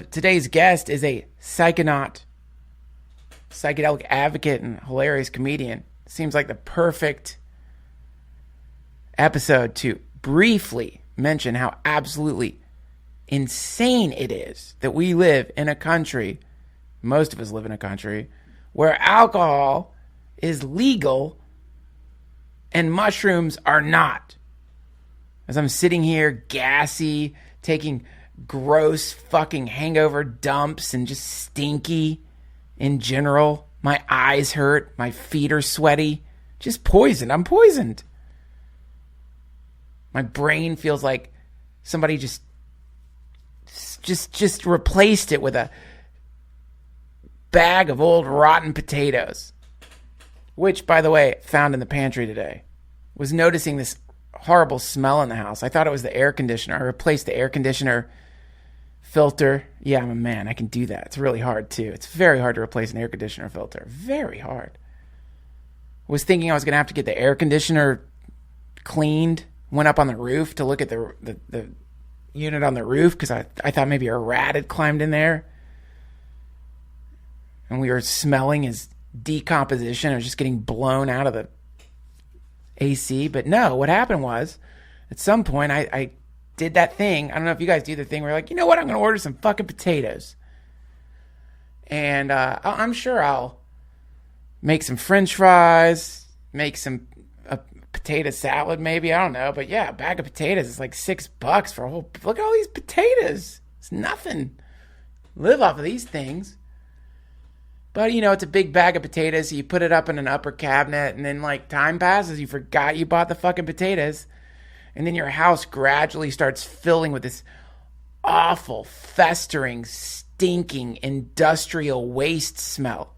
Today's guest is a psychonaut, psychedelic advocate, and hilarious comedian. Seems like the perfect episode to briefly mention how absolutely insane it is that we live in a country, most of us live in a country, where alcohol is legal and mushrooms are not. As I'm sitting here gassy, taking gross fucking hangover dumps and just stinky in general. My eyes hurt. My feet are sweaty. Just poisoned. I'm poisoned. My brain feels like somebody just replaced it with a bag of old rotten potatoes. Which, by the way, found in the pantry today. Was noticing this horrible smell in the house. I thought it was the air conditioner. I replaced the air conditioner filter. Yeah, I'm a man. I can do that. It's really hard too. It's very hard to replace an air conditioner filter. Very hard. Was thinking I was going to have to get the air conditioner cleaned. Went up on the roof to look at the unit on the roof because I thought maybe a rat had climbed in there. And we were smelling his decomposition. It was just getting blown out of the AC. But no, what happened was at some point I did that thing. I don't know if you guys do the thing where you're like, you know what? I'm going to order some fucking potatoes. And I'm sure I'll make some French fries, make some potato salad maybe. I don't know. But yeah, a bag of potatoes is like $6 for a whole... Look at all these potatoes. It's nothing. Live off of these things. But, you know, it's a big bag of potatoes. So you put it up in an upper cabinet. And then, like, time passes. You forgot you bought the fucking potatoes. And then your house gradually starts filling with this awful, festering, stinking, industrial waste smell.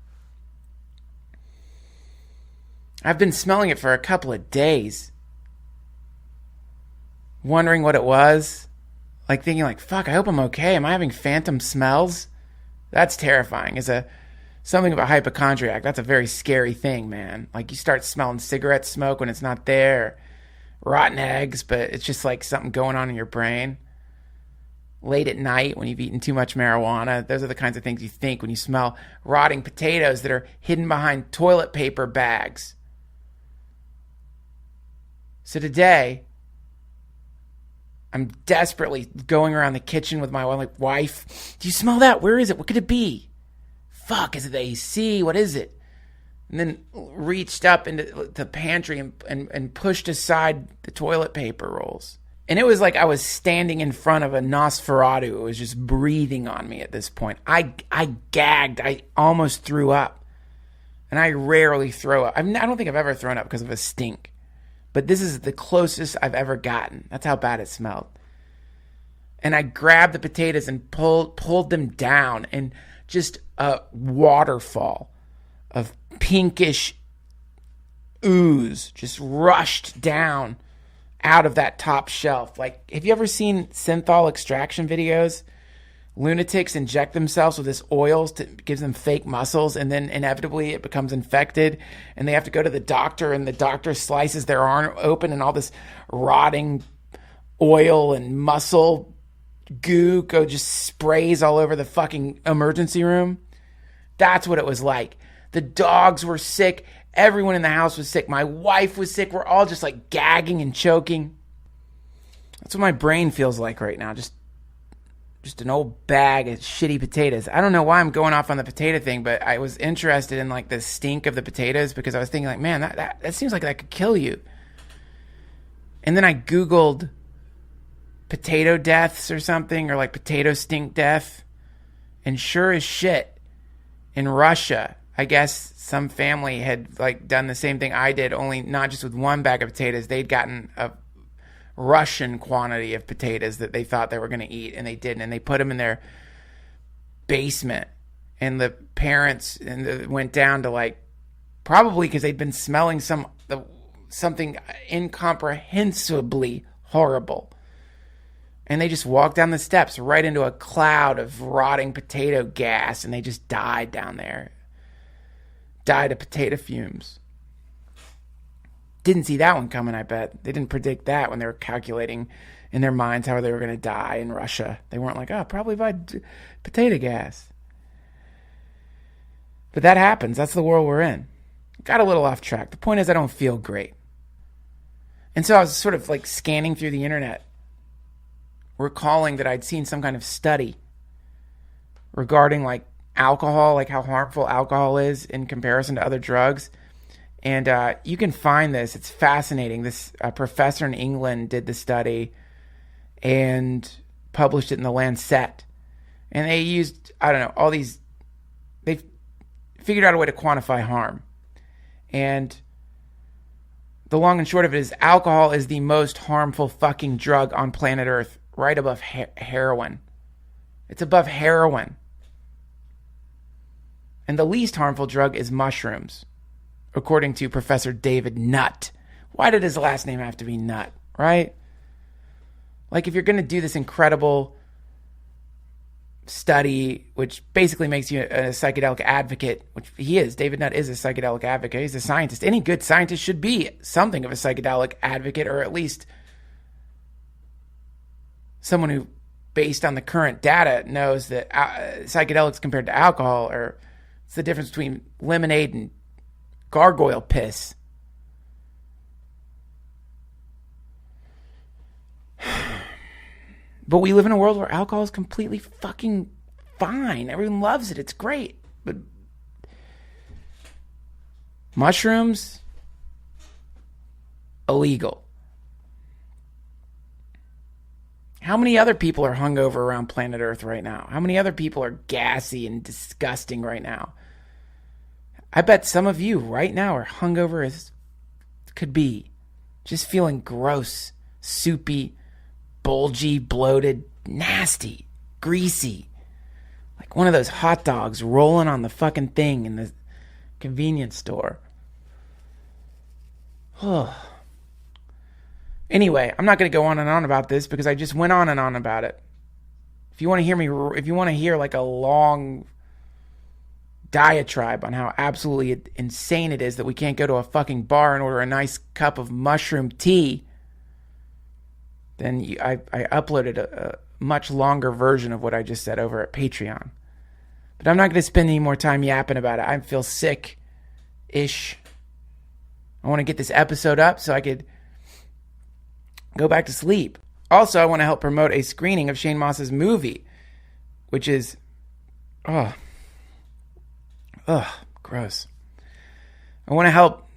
I've been smelling it for a couple of days. Wondering what it was. Like thinking like, fuck, I hope I'm okay. Am I having phantom smells? That's terrifying. Something about hypochondriac. That's a very scary thing, man. Like you start smelling cigarette smoke when it's not there. Rotten eggs, but it's just like something going on in your brain. Late at night when you've eaten too much marijuana, those are the kinds of things you think when you smell rotting potatoes that are hidden behind toilet paper bags. So today, I'm desperately going around the kitchen with my wife. Do you smell that? Where is it? What could it be? Fuck, is it the AC? What is it? And then reached up into the pantry and pushed aside the toilet paper rolls. And it was like I was standing in front of a Nosferatu. It was just breathing on me at this point. I gagged. I almost threw up. And I rarely throw up. I don't think I've ever thrown up because of a stink. But this is the closest I've ever gotten. That's how bad it smelled. And I grabbed the potatoes and pulled them down. And just a waterfall of pinkish ooze just rushed down out of that top shelf. Like, have you ever seen synthol extraction videos? Lunatics inject themselves with this oil to gives them fake muscles, and then inevitably it becomes infected, and they have to go to the doctor, and the doctor slices their arm open, and all this rotting oil and muscle goo just sprays all over the fucking emergency room. That's what it was like. The dogs were sick. Everyone in the house was sick. My wife was sick. We're all just like gagging and choking. That's what my brain feels like right now. Just an old bag of shitty potatoes. I don't know why I'm going off on the potato thing, but I was interested in like the stink of the potatoes because I was thinking like, man, that seems like that could kill you. And then I Googled potato deaths or something, or like potato stink death. And sure as shit, in Russia, I guess some family had like done the same thing I did, only not just with one bag of potatoes. They'd gotten a Russian quantity of potatoes that they thought they were going to eat, and they didn't. And they put them in their basement. And the parents went down to like, probably because they'd been smelling something incomprehensibly horrible. And they just walked down the steps right into a cloud of rotting potato gas, and they just died down there. Died of potato fumes. Didn't see that one coming, I bet. They didn't predict that when they were calculating in their minds how they were going to die in Russia. They weren't like, oh, probably by potato gas. But that happens. That's the world we're in. Got a little off track. The point is I don't feel great. And so I was sort of like scanning through the internet, recalling that I'd seen some kind of study regarding like alcohol, like how harmful alcohol is in comparison to other drugs. And you can find this. It's fascinating. This professor in England did the study and published it in the Lancet. And they used, I don't know, all these, they figured out a way to quantify harm. And the long and short of it is alcohol is the most harmful fucking drug on planet Earth, right above heroin. It's above heroin. And the least harmful drug is mushrooms, according to Professor David Nutt. Why did his last name have to be Nutt, right? Like if you're going to do this incredible study, which basically makes you a psychedelic advocate, which he is. David Nutt is a psychedelic advocate. He's a scientist. Any good scientist should be something of a psychedelic advocate, or at least someone who, based on the current data, knows that psychedelics compared to alcohol it's the difference between lemonade and gargoyle piss. But we live in a world where alcohol is completely fucking fine. Everyone loves it. It's great. But mushrooms, illegal. How many other people are hungover around planet Earth right now? How many other people are gassy and disgusting right now? I bet some of you right now are hungover as could be. Just feeling gross, soupy, bulgy, bloated, nasty, greasy. Like one of those hot dogs rolling on the fucking thing in the convenience store. Anyway, I'm not going to go on and on about this because I just went on and on about it. If you want to hear like a long diatribe on how absolutely insane it is that we can't go to a fucking bar and order a nice cup of mushroom tea, then I uploaded a much longer version of what I just said over at Patreon. But I'm not going to spend any more time yapping about it. I feel sick-ish. I want to get this episode up so I could go back to sleep. Also, I want to help promote a screening of Shane Mauss's movie, which is, gross. I want to help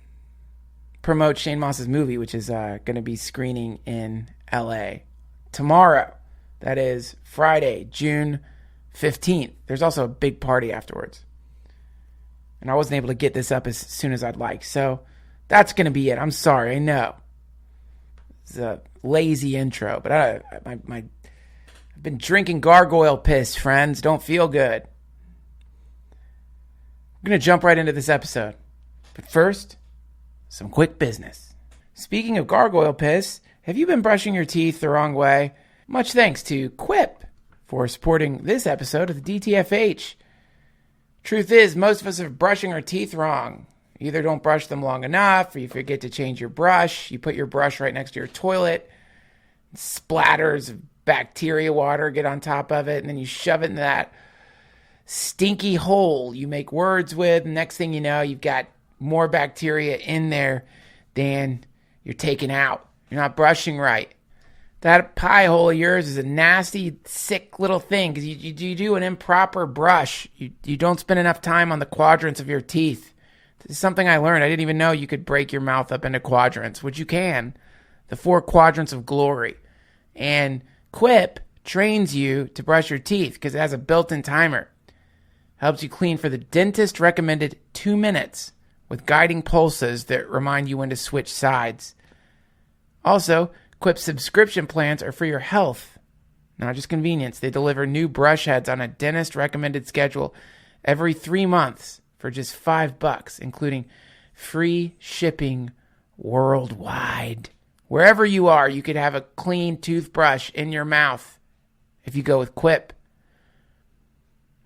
promote Shane Mauss's movie, which is going to be screening in LA tomorrow. That is Friday, June 15th. There's also a big party afterwards. And I wasn't able to get this up as soon as I'd like. So that's going to be it. I'm sorry. I know. It's a lazy intro, but I've been drinking gargoyle piss, friends. Don't feel good. I'm going to jump right into this episode. But first, some quick business. Speaking of gargoyle piss, have you been brushing your teeth the wrong way? Much thanks to Quip for supporting this episode of the DTFH. Truth is, most of us are brushing our teeth wrong. You either don't brush them long enough, or you forget to change your brush. You put your brush right next to your toilet. Splatters of bacteria water get on top of it, and then you shove it in that stinky hole you make words with. Next thing you know, you've got more bacteria in there than you're taking out. You're not brushing right. That pie hole of yours is a nasty, sick little thing because you do an improper brush. You don't spend enough time on the quadrants of your teeth. This is something I learned. I didn't even know you could break your mouth up into quadrants, which you can. The 4 quadrants of glory. And Quip trains you to brush your teeth because it has a built-in timer. Helps you clean for the dentist recommended 2 minutes with guiding pulses that remind you when to switch sides. Also, Quip's subscription plans are for your health, not just convenience. They deliver new brush heads on a dentist-recommended schedule every 3 months for just $5, including free shipping worldwide. Wherever you are, you could have a clean toothbrush in your mouth if you go with Quip.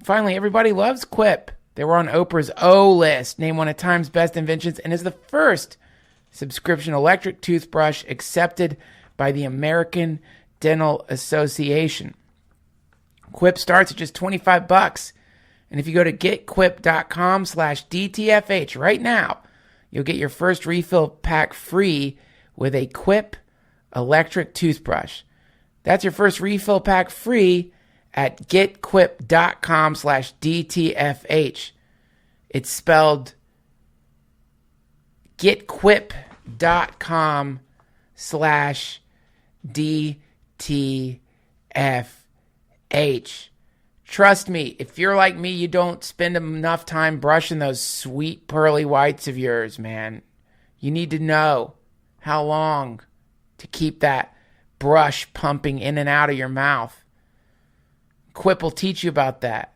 Finally, everybody loves Quip. They were on Oprah's O list, named one of Time's best inventions, and is the first subscription electric toothbrush accepted by the American Dental Association. Quip starts at just $25. And if you go to getquip.com/DTFH right now, you'll get your first refill pack free with a Quip electric toothbrush. That's your first refill pack free at getquip.com/DTFH. It's spelled getquip.com/DTFH. Trust me, if you're like me, you don't spend enough time brushing those sweet pearly whites of yours, man. You need to know how long to keep that brush pumping in and out of your mouth. Quip will teach you about that.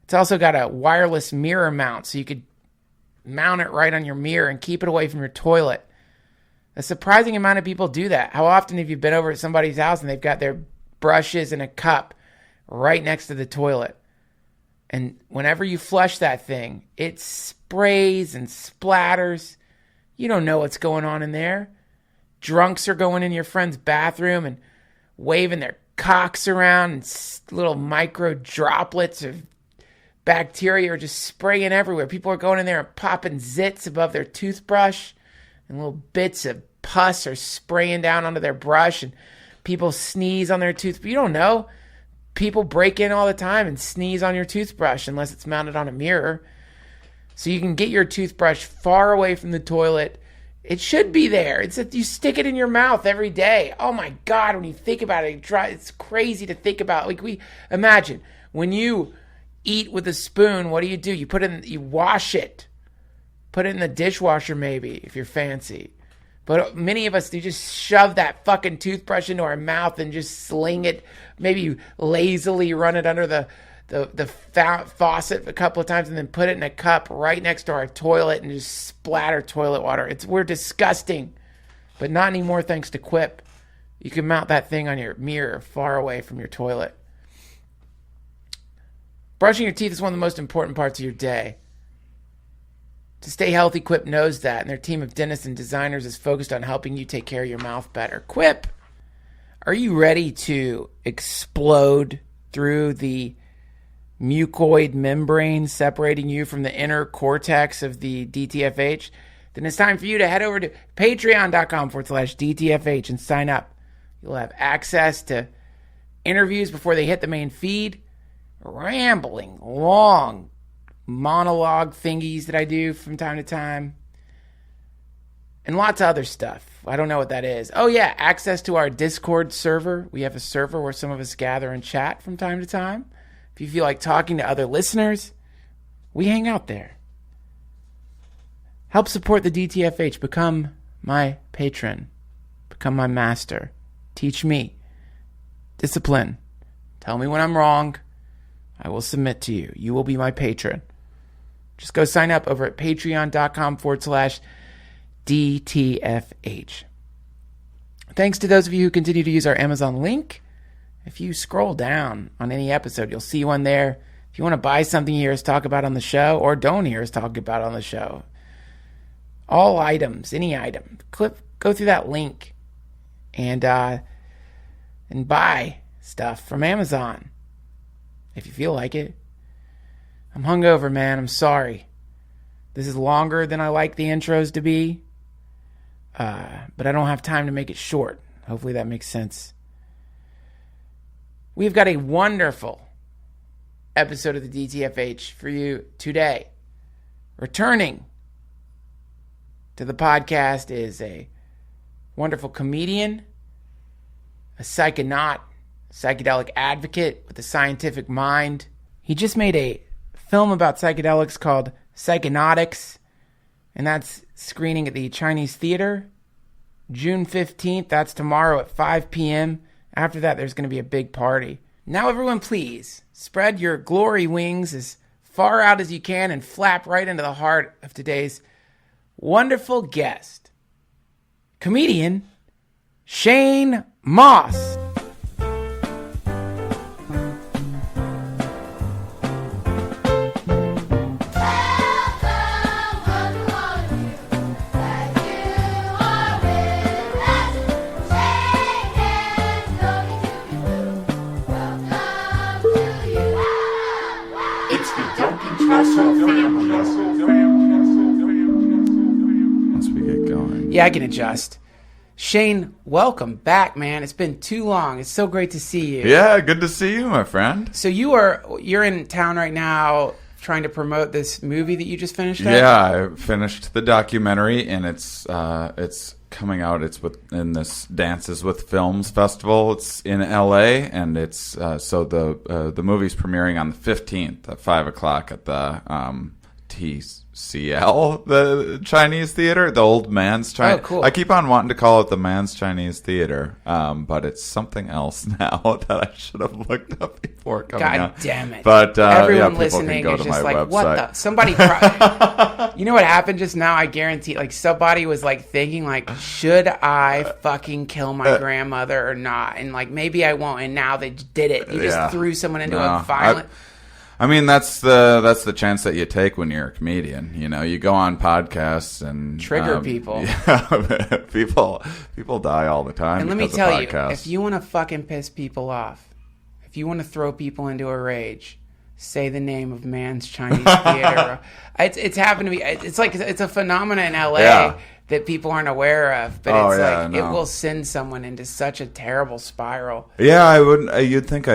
It's also got a wireless mirror mount, so you could mount it right on your mirror and keep it away from your toilet. A surprising amount of people do that. How often have you been over at somebody's house and they've got their brushes in a cup right next to the toilet? And whenever you flush that thing, it sprays and splatters. You don't know what's going on in there. Drunks are going in your friend's bathroom and waving their cocks around, and little micro droplets of bacteria are just spraying everywhere. People are going in there and popping zits above their toothbrush, and little bits of pus are spraying down onto their brush, and people sneeze on their toothbrush. You don't know. People break in all the time and sneeze on your toothbrush unless it's mounted on a mirror. So you can get your toothbrush far away from the toilet. It should be there. It's that you stick it in your mouth every day. Oh my God, when you think about it, it's crazy to think about. Like, imagine when you eat with a spoon, what do? You wash it. Put it in the dishwasher maybe if you're fancy. But many of us, do just shove that fucking toothbrush into our mouth and just sling it. Maybe you lazily run it under the faucet a couple of times and then put it in a cup right next to our toilet and just splatter toilet water. We're disgusting. But not anymore thanks to Quip. You can mount that thing on your mirror far away from your toilet. Brushing your teeth is one of the most important parts of your day. To stay healthy, Quip knows that, and their team of dentists and designers is focused on helping you take care of your mouth better. Quip, are you ready to explode through the mucoid membrane separating you from the inner cortex of the DTFH? Then it's time for you to head over to patreon.com/DTFH and sign up. You'll have access to interviews before they hit the main feed, rambling, long monologue thingies that I do from time to time, and lots of other stuff. I don't know what that is. Oh yeah, access to our Discord server. We have a server where some of us gather and chat from time to time. If you feel like talking to other listeners, we hang out there. Help support the DTFH. Become my patron. Become my master. Teach me. Discipline. Tell me when I'm wrong. I will submit to you. You will be my patron. Just go sign up over at patreon.com/DTFH. Thanks to those of you who continue to use our Amazon link. If you scroll down on any episode, you'll see one there. If you want to buy something you hear us talk about on the show, or don't hear us talk about on the show, all items, any item, go through that link and buy stuff from Amazon if you feel like it. I'm hungover, man. I'm sorry. This is longer than I like the intros to be, but I don't have time to make it short. Hopefully that makes sense. We've got a wonderful episode of the DTFH for you today. Returning to the podcast is a wonderful comedian, a psychonaut, psychedelic advocate with a scientific mind. He just made a film about psychedelics called Psychonautics, and that's screening at the Chinese Theater June 15th. That's tomorrow at 5 p.m. After that, there's going to be a big party. Now, everyone, please spread your glory wings as far out as you can and flap right into the heart of today's wonderful guest, comedian Shane Mauss. Once we get going. Yeah, I can adjust. Shane, welcome back, man. It's been too long. It's so great to see you. Yeah, good to see you, my friend. So you're in town right now trying to promote this movie that you just finished up? Yeah, I finished the documentary, and it's coming out. It's in this Dances with Films festival. It's in LA, and it's so the movie's premiering on the 15th at 5:00 at the TCL, the Chinese theater, the old man's Chinese. Oh, cool. I keep on wanting to call it the man's Chinese theater, but it's something else now that I should have looked up before coming on. God damn it. But everyone people listening can go is to just my like, website. what the? Somebody, you know what happened just now? I guarantee, like, somebody was like thinking, like, should I fucking kill my grandmother or not? And like, maybe I won't. And now they did it. You just threw someone into a violent. I mean, that's the chance that you take when you're a comedian. You know, you go on podcasts and trigger people. Yeah, people die all the time. And let me tell you, if you want to fucking piss people off, if you want to throw people into a rage, say the name of Man's Chinese Theater. It's happened to me. It's like it's a phenomenon in LA that people aren't aware of, but it will send someone into such a terrible spiral. Yeah, I would. You'd think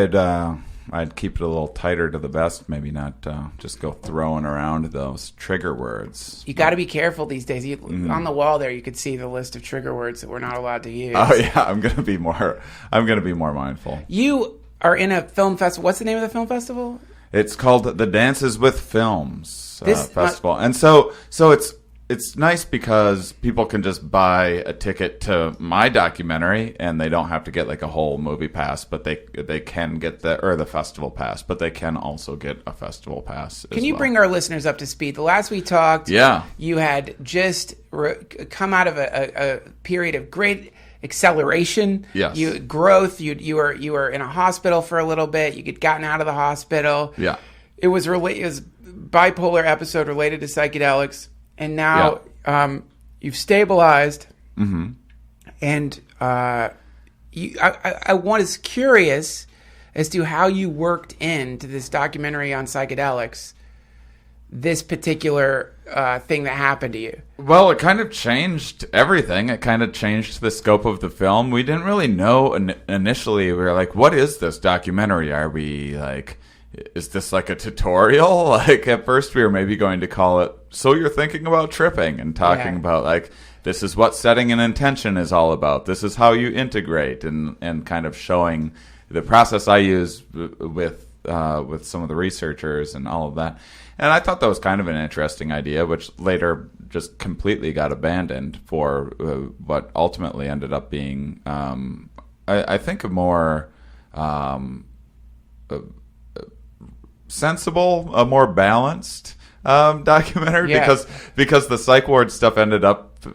I'd keep it a little tighter to the vest, maybe not just go throwing around those trigger words. You got to be careful these days. On the wall there, you could see the list of trigger words that we're not allowed to use. Oh yeah, I'm gonna be more mindful. You are in a film festival. What's the name of the film festival? It's called the Dances with Films Festival, and so it's nice because people can just buy a ticket to my documentary, and they don't have to get like a whole movie pass, but they can get the festival pass, but they can also get a festival pass. Can you bring our listeners up to speed? The last we talked, you had just come out of a period of great acceleration, growth. You were in a hospital for a little bit. You had gotten out of the hospital. Yeah, it was bipolar episode related to psychedelics. And now you've stabilized, and I was curious as to how you worked into this documentary on psychedelics, this particular thing that happened to you. Well, it kind of changed everything. It kind of changed the scope of the film. We didn't really know initially. We were like, what is this documentary? Are we like... Is this like a tutorial? Like at first we were maybe going to call it, so you're thinking about tripping, and talking about like, this is what setting an intention is all about. This is how you integrate, and kind of showing the process I use with some of the researchers and all of that. And I thought that was kind of an interesting idea, which later just completely got abandoned for what ultimately ended up being, I think, a more... sensible, a more balanced documentary, because the psych ward stuff ended up,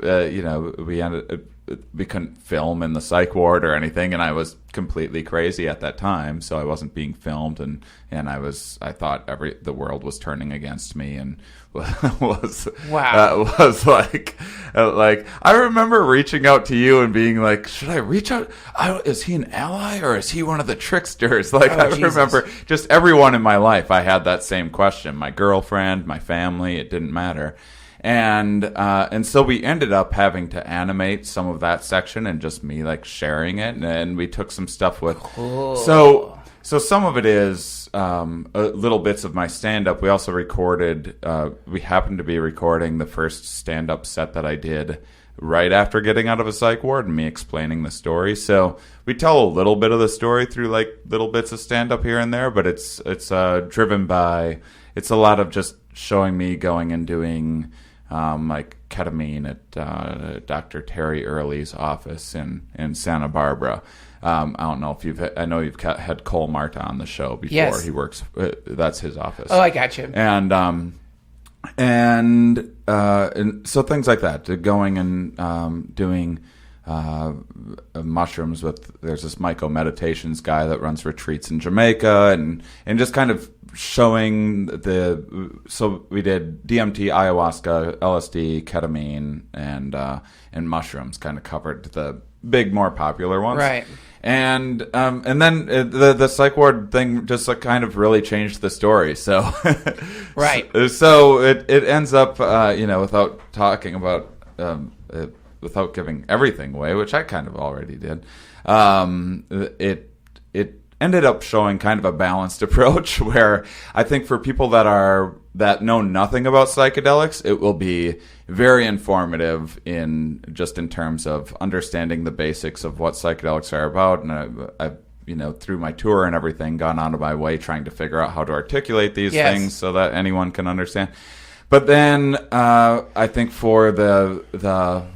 we couldn't film in the psych ward or anything, and I was completely crazy at that time, so I wasn't being filmed, and I thought the world was turning against me, and was like I remember reaching out to you and being like, should I reach out? Is he an ally or is he one of the tricksters? Like, I remember just everyone in my life, I had that same question. My girlfriend, my family, it didn't matter. And so we ended up having to animate some of that section and just me like sharing it, and we took some stuff with. Cool. So some of it is little bits of my stand-up. We also recorded. We happened to be recording the first stand-up set that I did right after getting out of a psych ward, and me explaining the story. So we tell a little bit of the story through like little bits of stand-up here and there, but it's driven by. It's a lot of just showing me going and doing. Like ketamine at Dr. Terry Early's office in Santa Barbara. I don't know if I know you've had Cole Marta on the show before. Yes. He works. That's his office. Oh, I got you. And so things like that. Going and doing mushrooms with. There's this Myco Meditations guy that runs retreats in Jamaica, and just kind of showing so we did DMT, ayahuasca, LSD, ketamine, and mushrooms. Kind of covered the big, more popular ones, right? And then the psych ward thing just like kind of really changed the story. So right. So it ends up without talking about without giving everything away, which I kind of already did. It ended up showing kind of a balanced approach where I think for people that know nothing about psychedelics, it will be very informative in terms of understanding the basics of what psychedelics are about. And I've through my tour and everything, gone out of my way trying to figure out how to articulate these things so that anyone can understand. But then I think for the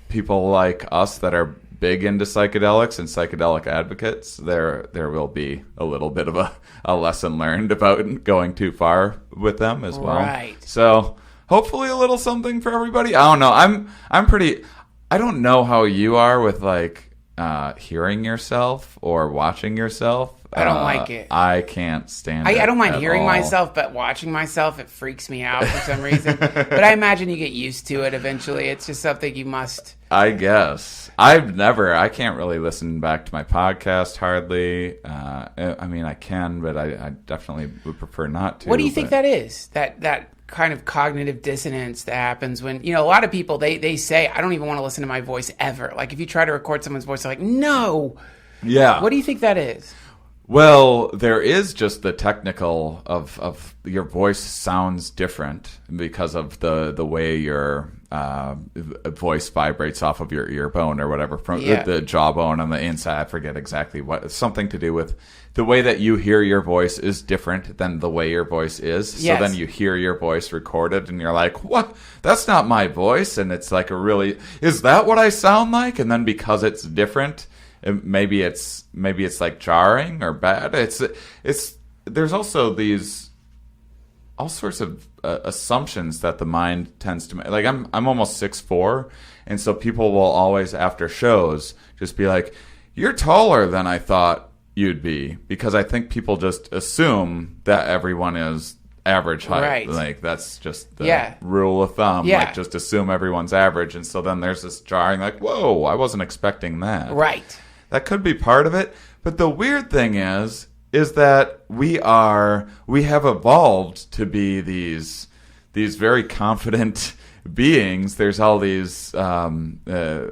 people like us that are big into psychedelics and psychedelic advocates, there will be a little bit of a lesson learned about going too far with them as well. Right. So hopefully a little something for everybody. I don't know. I'm pretty. I don't know how you are with like hearing yourself or watching yourself. I don't like it. I can't stand it. I don't mind hearing all. myself, but watching myself, it freaks me out for some reason. But I imagine you get used to it eventually. It's just something you must. I guess. I can't really listen back to my podcast hardly. I mean, I can, but I definitely would prefer not to. What do you think that is? That kind of cognitive dissonance that happens when, a lot of people, they say, I don't even want to listen to my voice ever. Like if you try to record someone's voice, they're like, no. Yeah. What do you think that is? Well, there is just the technical of your voice sounds different because of the way your voice vibrates off of your ear bone or whatever, from the jawbone on the inside. I forget exactly what. It's something to do with the way that you hear your voice is different than the way your voice is. Yes. So then you hear your voice recorded and you're like, what? That's not my voice. And it's like is that what I sound like? And then because it's different, maybe it's like jarring or bad. There's also these all sorts of assumptions that the mind tends to make. Like I'm almost 6'4", and so people will always after shows just be like, "You're taller than I thought you'd be," because I think people just assume that everyone is average height. Right. Like that's just the rule of thumb. Yeah. Like just assume everyone's average, and so then there's this jarring like, "Whoa, I wasn't expecting that." Right. That could be part of it. But the weird thing is that we have evolved to be these very confident beings. There's all these the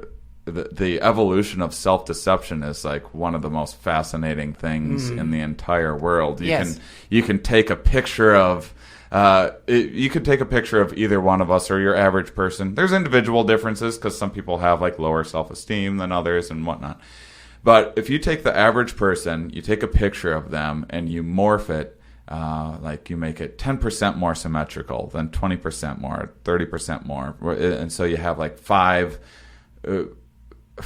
evolution of self-deception is like one of the most fascinating things in the entire world. You can take a picture of you could take a picture of either one of us or your average person. There's individual differences because some people have like lower self-esteem than others and whatnot. But if you take the average person, you take a picture of them and you morph it, like you make it 10% more symmetrical, then 20% more, 30% more. And so you have like five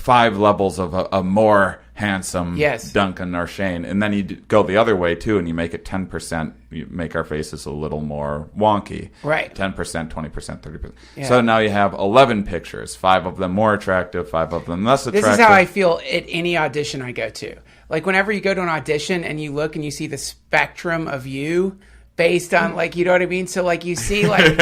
levels of a more handsome Duncan or Shane. And then you go the other way too, and you make it 10%. You make our faces a little more wonky. Right. 10%, 20%, 30%. Yeah. So now you have 11 pictures, 5 of them more attractive, 5 of them less attractive. This is how I feel at any audition I go to. Like whenever you go to an audition and you look and you see the spectrum of you based on like, you know what I mean? So like you see like,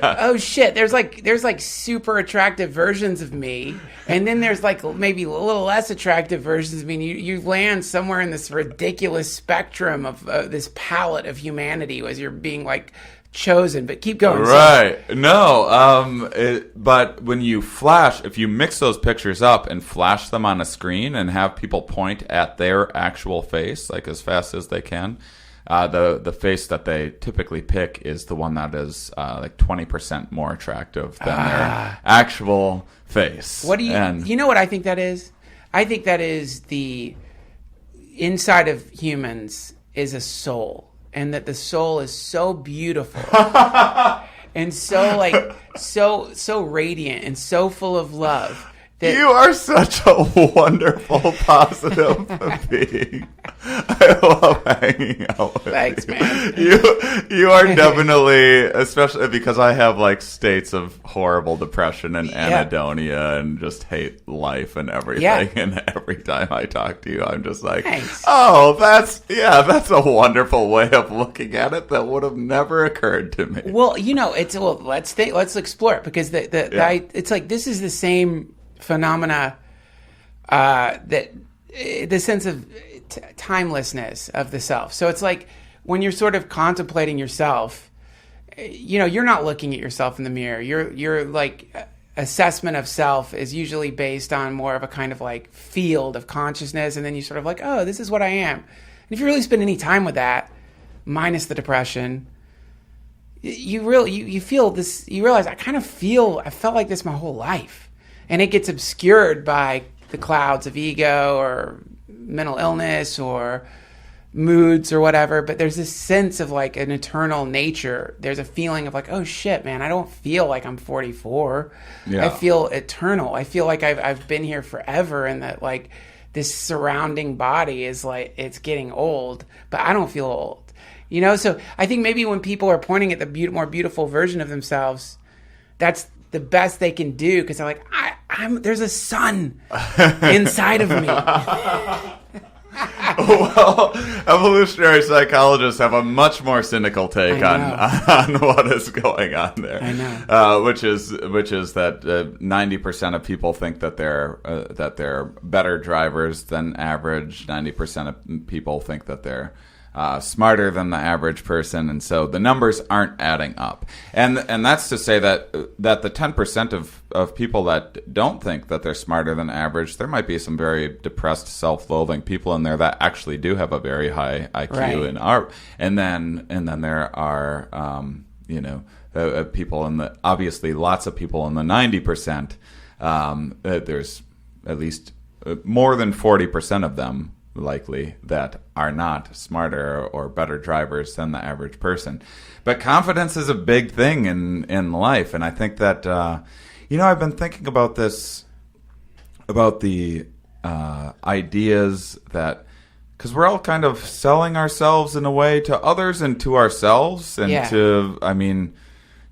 oh shit, there's like super attractive versions of me. And then there's like maybe a little less attractive versions of me. And you land somewhere in this ridiculous spectrum of this palette of humanity as you're being like chosen. But keep going. Right. No. But when you if you mix those pictures up and flash them on a screen and have people point at their actual face, like as fast as they can, the face that they typically pick is the one that is like 20% more attractive than their actual face. What do you know what I think that is? I think that is the inside of humans is a soul, and that the soul is so beautiful and so like so radiant and so full of love. You are such a wonderful, positive being. I love hanging out with you. Thanks, man. You are definitely, especially because I have like states of horrible depression and anhedonia and just hate life and everything. Yeah. And every time I talk to you, I'm just like, thanks. Oh, that's a wonderful way of looking at it that would have never occurred to me. Well, let's explore it, because it's like this is the same phenomena that the sense of timelessness of the self. So it's like when you're sort of contemplating yourself, you're not looking at yourself in the mirror. You're like assessment of self is usually based on more of a kind of like field of consciousness, and then you sort of like, oh, this is what I am. And if you really spend any time with that, minus the depression, you feel this. You realize I felt like this my whole life, and it gets obscured by the clouds of ego or mental illness or moods or whatever, but there's this sense of like an eternal nature. There's a feeling of like, oh shit, man, I don't feel like I'm 44. I feel eternal. I feel like I've been here forever, and that like this surrounding body is like, it's getting old, but I don't feel old. So I think maybe when people are pointing at the more beautiful version of themselves, that's the best they can do, because they're like, there's a sun inside of me. Well, evolutionary psychologists have a much more cynical take on what is going on there. I know, which is that 90% of people think that they're better drivers than average. 90% of people think that they're smarter than the average person, and so the numbers aren't adding up. And that's to say that the 10% of people that don't think that they're smarter than average, there might be some very depressed, self-loathing people in there that actually do have a very high IQ, right. and then there are people obviously lots of people in the 90%. There's at least more than 40% of them likely that are not smarter or better drivers than the average person. But confidence is a big thing in life, and I think that I've been thinking about this, about the ideas that, because we're all kind of selling ourselves in a way to others and to ourselves, and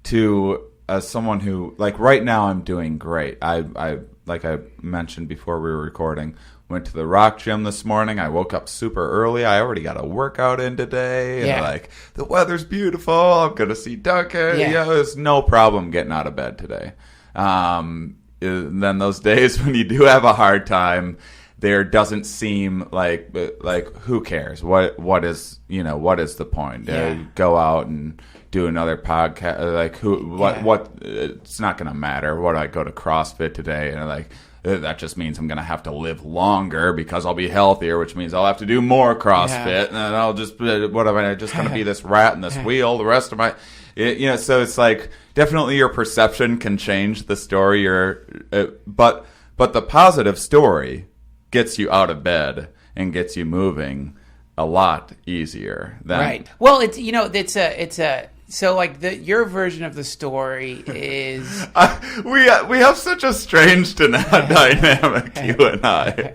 to as someone who, like, right now I'm doing great. I like I mentioned before we were recording, went to the rock gym this morning. I woke up super early. I already got a workout in today. And the weather's beautiful. I'm going to see Duncan. There's no problem getting out of bed today. And then those days when you do have a hard time, there doesn't seem like who cares? What is the point? Go out and do another podcast. What it's not going to matter. What, I go to CrossFit today, and that just means I'm going to have to live longer because I'll be healthier, which means I'll have to do more CrossFit, and then I'll just, what am I just going to be this rat in this wheel the rest of my, so it's like, definitely your perception can change the story, but the positive story gets you out of bed and gets you moving a lot easier than. Right. Well, so like your version of the story is we have such a strange dynamic, you and I.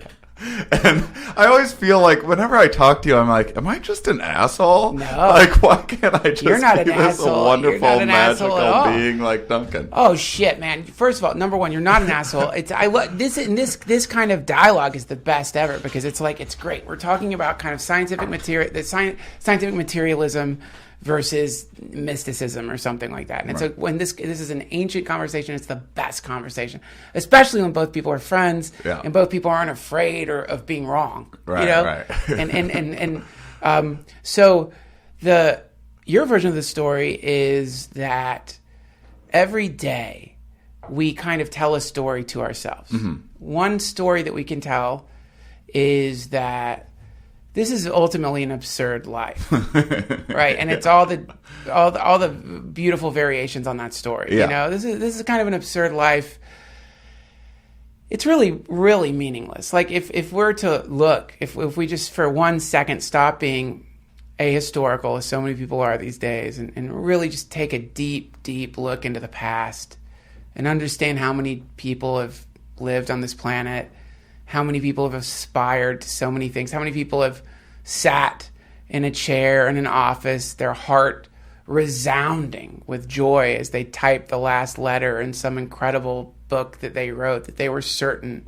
And I always feel like whenever I talk to you, I'm like, am I just an asshole? No. Like, why can't I just You're not be an this asshole. wonderful, magical being like Duncan? Oh shit, man! First of all, number one, you're not an asshole. This kind of dialogue is the best ever, because it's like, it's great. We're talking about kind of scientific materialism versus mysticism or something like that. And it's like, when this is an ancient conversation, it's the best conversation, especially when both people are friends and both people aren't afraid of being wrong. Right. So your version of the story is that every day we kind of tell a story to ourselves. Mm-hmm. One story that we can tell is that this is ultimately an absurd life, right? And it's all the beautiful variations on that story. Yeah. This is kind of an absurd life. It's really, really meaningless. Like if we're to look, if we just for 1 second stop being ahistorical, as so many people are these days, and really just take a deep, deep look into the past and understand how many people have lived on this planet, how many people have aspired to so many things, how many people have sat in a chair in an office, their heart resounding with joy as they typed the last letter in some incredible book that they wrote that they were certain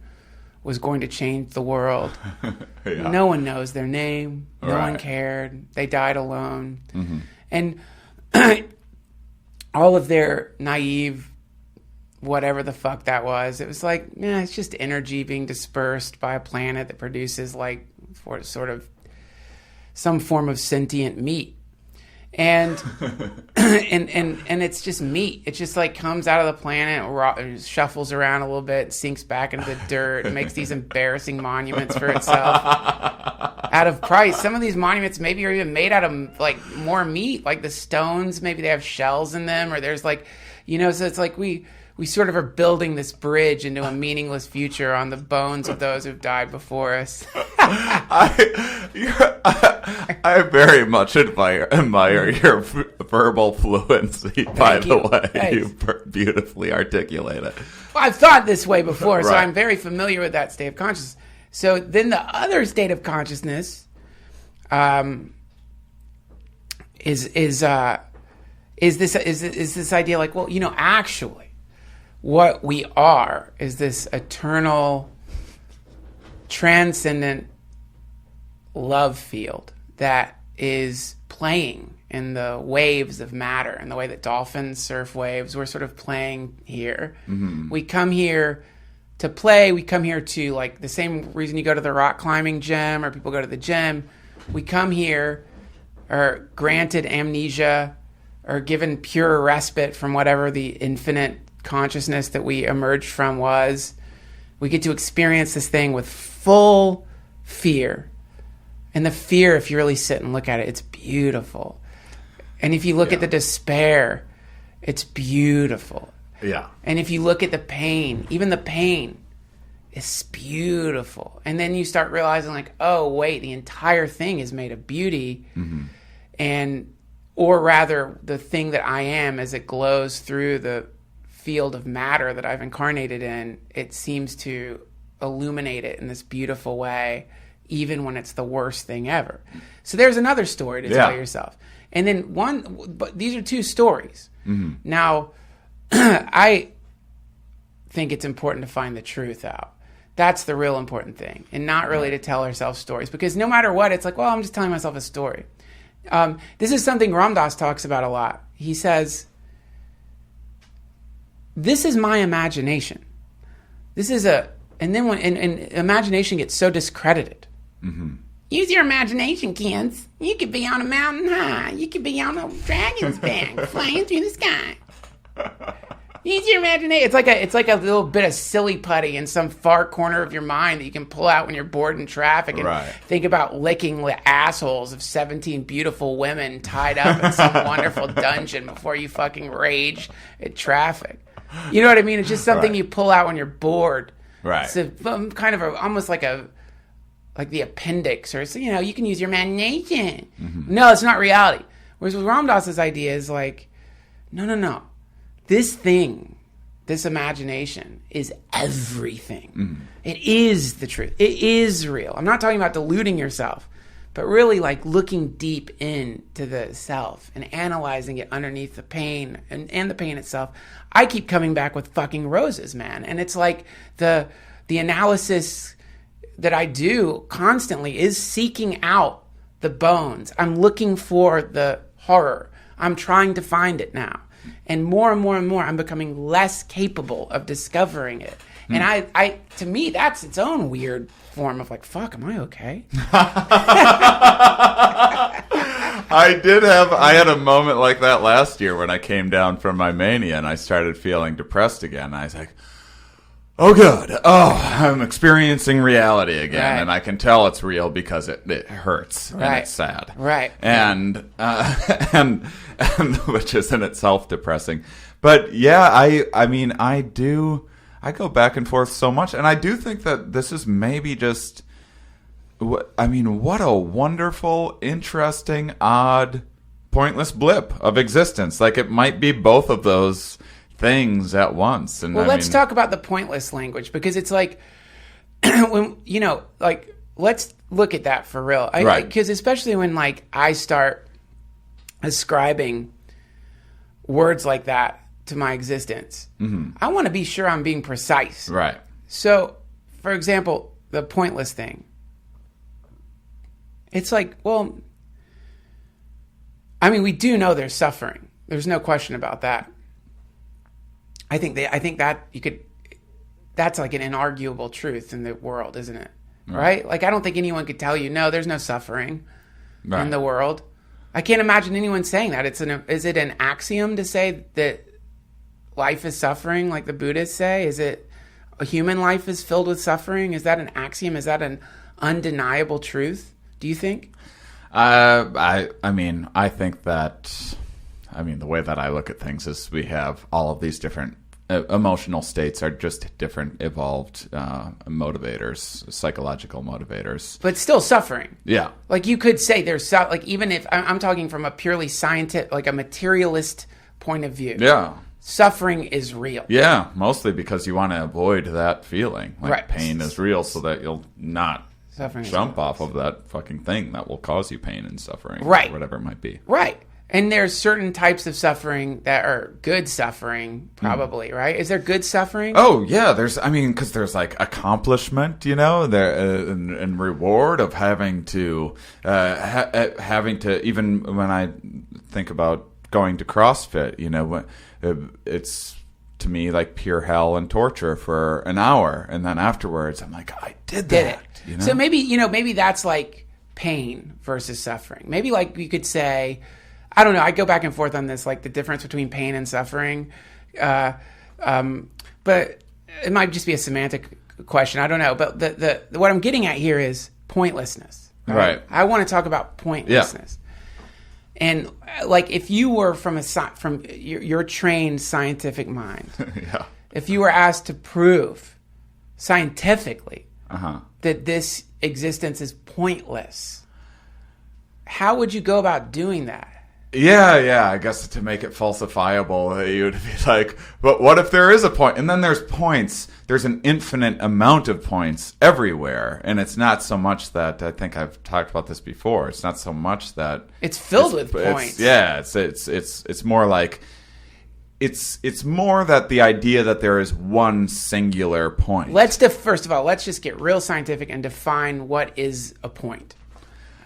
was going to change the world. No one knows their name. No one cared. They died alone. Mm-hmm. And all of their naive whatever the fuck that was. It was like, yeah, it's just energy being dispersed by a planet that produces like for sort of some form of sentient meat. And and it's just meat. It just like comes out of the planet, shuffles around a little bit, sinks back into the dirt, and makes these embarrassing monuments for itself out of price. Some of these monuments maybe are even made out of like more meat, like the stones. Maybe they have shells in them, or there's like, so it's like we sort of are building this bridge into a meaningless future on the bones of those who've died before us. I very much admire your verbal fluency, by the way. Thanks. You beautifully articulate it. Well, I've thought this way before, so Right. I'm very familiar with that state of consciousness. So then the other state of consciousness is this idea like, well, actually, what we are is this eternal, transcendent love field that is playing in the waves of matter, in the way that dolphins surf waves. We're sort of playing here. Mm-hmm. We come here to play. We come here to, like, the same reason you go to the rock climbing gym or people go to the gym. We come here, are granted amnesia, or given pure respite from whatever the infinite consciousness that we emerged from was. We get to experience this thing with full fear. And the fear, if you really sit and look at it, it's beautiful. And if you look at the despair, it's beautiful. Yeah. And if you look at the pain, even the pain is beautiful. And then you start realizing, like, oh, wait, the entire thing is made of beauty. Mm-hmm. Or rather, the thing that I am, as it glows through the field of matter that I've incarnated in, it seems to illuminate it in this beautiful way, even when it's the worst thing ever. So there's another story to tell yourself. And then but these are two stories. Mm-hmm. Now, I think it's important to find the truth out. That's the real important thing, and not really to tell ourselves stories, because no matter what, it's like, well, I'm just telling myself a story. This is something Ram Dass talks about a lot. He says, this is my imagination. And then when imagination gets so discredited. Mm-hmm. Use your imagination, kids. You could be on a mountain high. You could be on a dragon's back, flying through the sky. Use your imagination. It's like a little bit of silly putty in some far corner of your mind that you can pull out when you're bored in traffic and think about licking the assholes of 17 beautiful women tied up in some wonderful dungeon before you fucking rage at traffic. You know what I mean? It's just something you pull out when you're bored. Right. It's kind of almost like the appendix, or you can use your imagination. Mm-hmm. No, it's not reality. Whereas with Ram Dass's idea is like, no. This imagination is everything. Mm-hmm. It is the truth. It is real. I'm not talking about deluding yourself, but really like looking deep into the self and analyzing it underneath the pain and the pain itself. I keep coming back with fucking roses, man. And it's like the analysis that I do constantly is seeking out the bones. I'm looking for the horror. I'm trying to find it now. And more, I'm becoming less capable of discovering it. And I to me, that's its own weird form of like, fuck, am I okay? I had a moment like that last year when I came down from my mania and I started feeling depressed again. I was like, oh, good. Oh, I'm experiencing reality again. Right. And I can tell it's real because it hurts and it's sad. Right. And which is in itself depressing. But yeah, I mean, I go back and forth so much. And I do think that this is maybe just, what a wonderful, interesting, odd, pointless blip of existence. Like, it might be both of those things at once. And let's talk about the pointless language, because it's like, when let's look at that for real. Because especially when like I start ascribing words like that to my existence, I want to be sure I'm being precise. Right. So, for example, the pointless thing. It's like, well, we do know there's suffering. There's no question about that. I think that you could. That's like an inarguable truth in the world, isn't it? Right? Like, I don't think anyone could tell you, no, there's no suffering in the world. I can't imagine anyone saying that. Is it an axiom to say that life is suffering, like the Buddhists say? Is it a human life is filled with suffering? Is that an axiom? Is that an undeniable truth? Do you think? I mean, I think that, the way that I look at things is we have all of these different emotional states are just different evolved motivators, psychological motivators. But still suffering. Yeah. Like, you could say there's, like, even if, I'm talking from a purely scientific, like a materialist point of view. Yeah. Suffering is real. Yeah, mostly because you want to avoid that feeling. Like, right. Pain is real so that you'll not suffering jump off of that fucking thing that will cause you pain and suffering. Right. Or whatever it might be. Right. And there's certain types of suffering that are good suffering, probably, right? Is there good suffering? Oh, yeah. Because there's like accomplishment, and reward of having to, even when I think about going to CrossFit, it's to me like pure hell and torture for an hour. And then afterwards, I'm like, I did that. So maybe that's like pain versus suffering. Maybe like you could say, I don't know. I go back and forth on this, like the difference between pain and suffering. But it might just be a semantic question. I don't know. But the what I'm getting at here is pointlessness. Right. I want to talk about pointlessness. Yeah. And like, if you were from your trained scientific mind, yeah. If you were asked to prove scientifically that this existence is pointless, how would you go about doing that? Yeah. I guess to make it falsifiable, you would be like, but what if there is a point? And then there's points. There's an infinite amount of points everywhere. And it's not so much that, I think I've talked about this before, it's not so much that... It's filled with points. It's more like... It's more that the idea that there is one singular point. First of all, let's just get real scientific and define what is a point.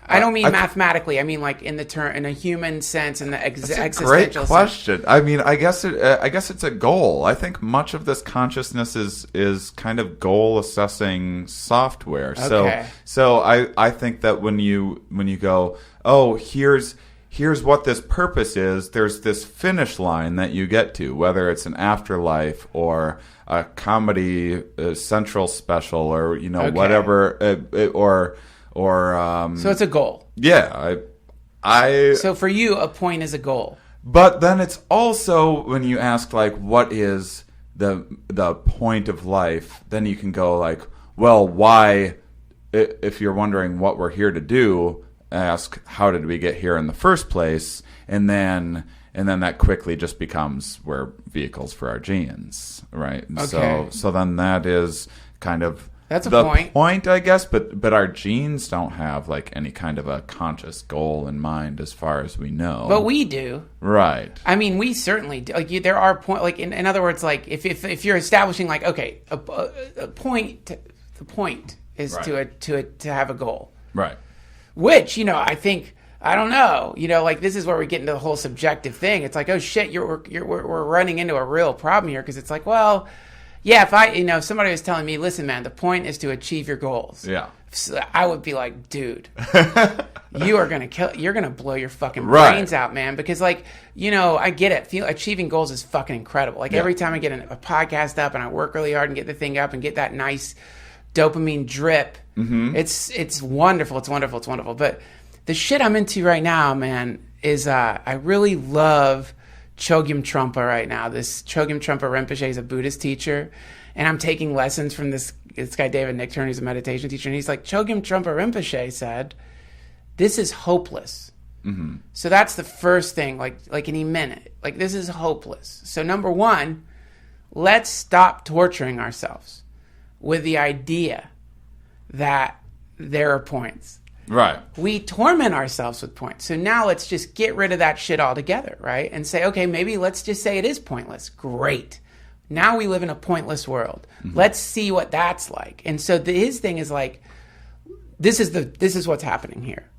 I don't mean mathematically. I mean like in a human sense, in the existential great sense. question. I mean, I guess it's a goal. I think much of this consciousness is kind of goal assessing software. Okay. So I think that when you go, oh, here's what this purpose is, there's this finish line that you get to, whether it's an afterlife or a comedy central special or whatever so it's a goal. Yeah, So for you, a point is a goal. But then it's also when you ask like, what is the point of life? Then you can go like, well, why? If you're wondering what we're here to do, ask how did we get here in the first place, and then that quickly just becomes we're vehicles for our genes, right? Okay. So then that is kind of. That's the point, I guess, but our genes don't have like any kind of a conscious goal in mind, as far as we know. But we do, right? I mean, we certainly do. Like, there are point. Like in other words, like if you're establishing like, okay, a point, the point is right. to have a goal, right? Which I think. I don't know. Like, this is where we get into the whole subjective thing. It's like, oh shit, we're running into a real problem here, because it's like, well. Yeah, if somebody was telling me, listen, man, the point is to achieve your goals. Yeah. I would be like, dude, you're going to blow your fucking brains out, man. Because I get it. Achieving goals is fucking incredible. Like, every time I get a podcast up and I work really hard and get the thing up and get that nice dopamine drip, it's wonderful. It's wonderful. It's wonderful. But the shit I'm into right now, man, is I really love Chogyam Trungpa right now. This Chogyam Trungpa Rinpoche is a Buddhist teacher, and I'm taking lessons from this guy David Nichtern, who's a meditation teacher, and he's like, Chogyam Trungpa Rinpoche said, this is hopeless. Mm-hmm. So that's the first thing, and he meant it. Like, this is hopeless. So number one, let's stop torturing ourselves with the idea that there are points. Right. We torment ourselves with points. So now let's just get rid of that shit altogether, right? And say, okay, maybe let's just say it is pointless. Great. Now we live in a pointless world. Mm-hmm. Let's see what that's like. And so his thing is like, this is what's happening here.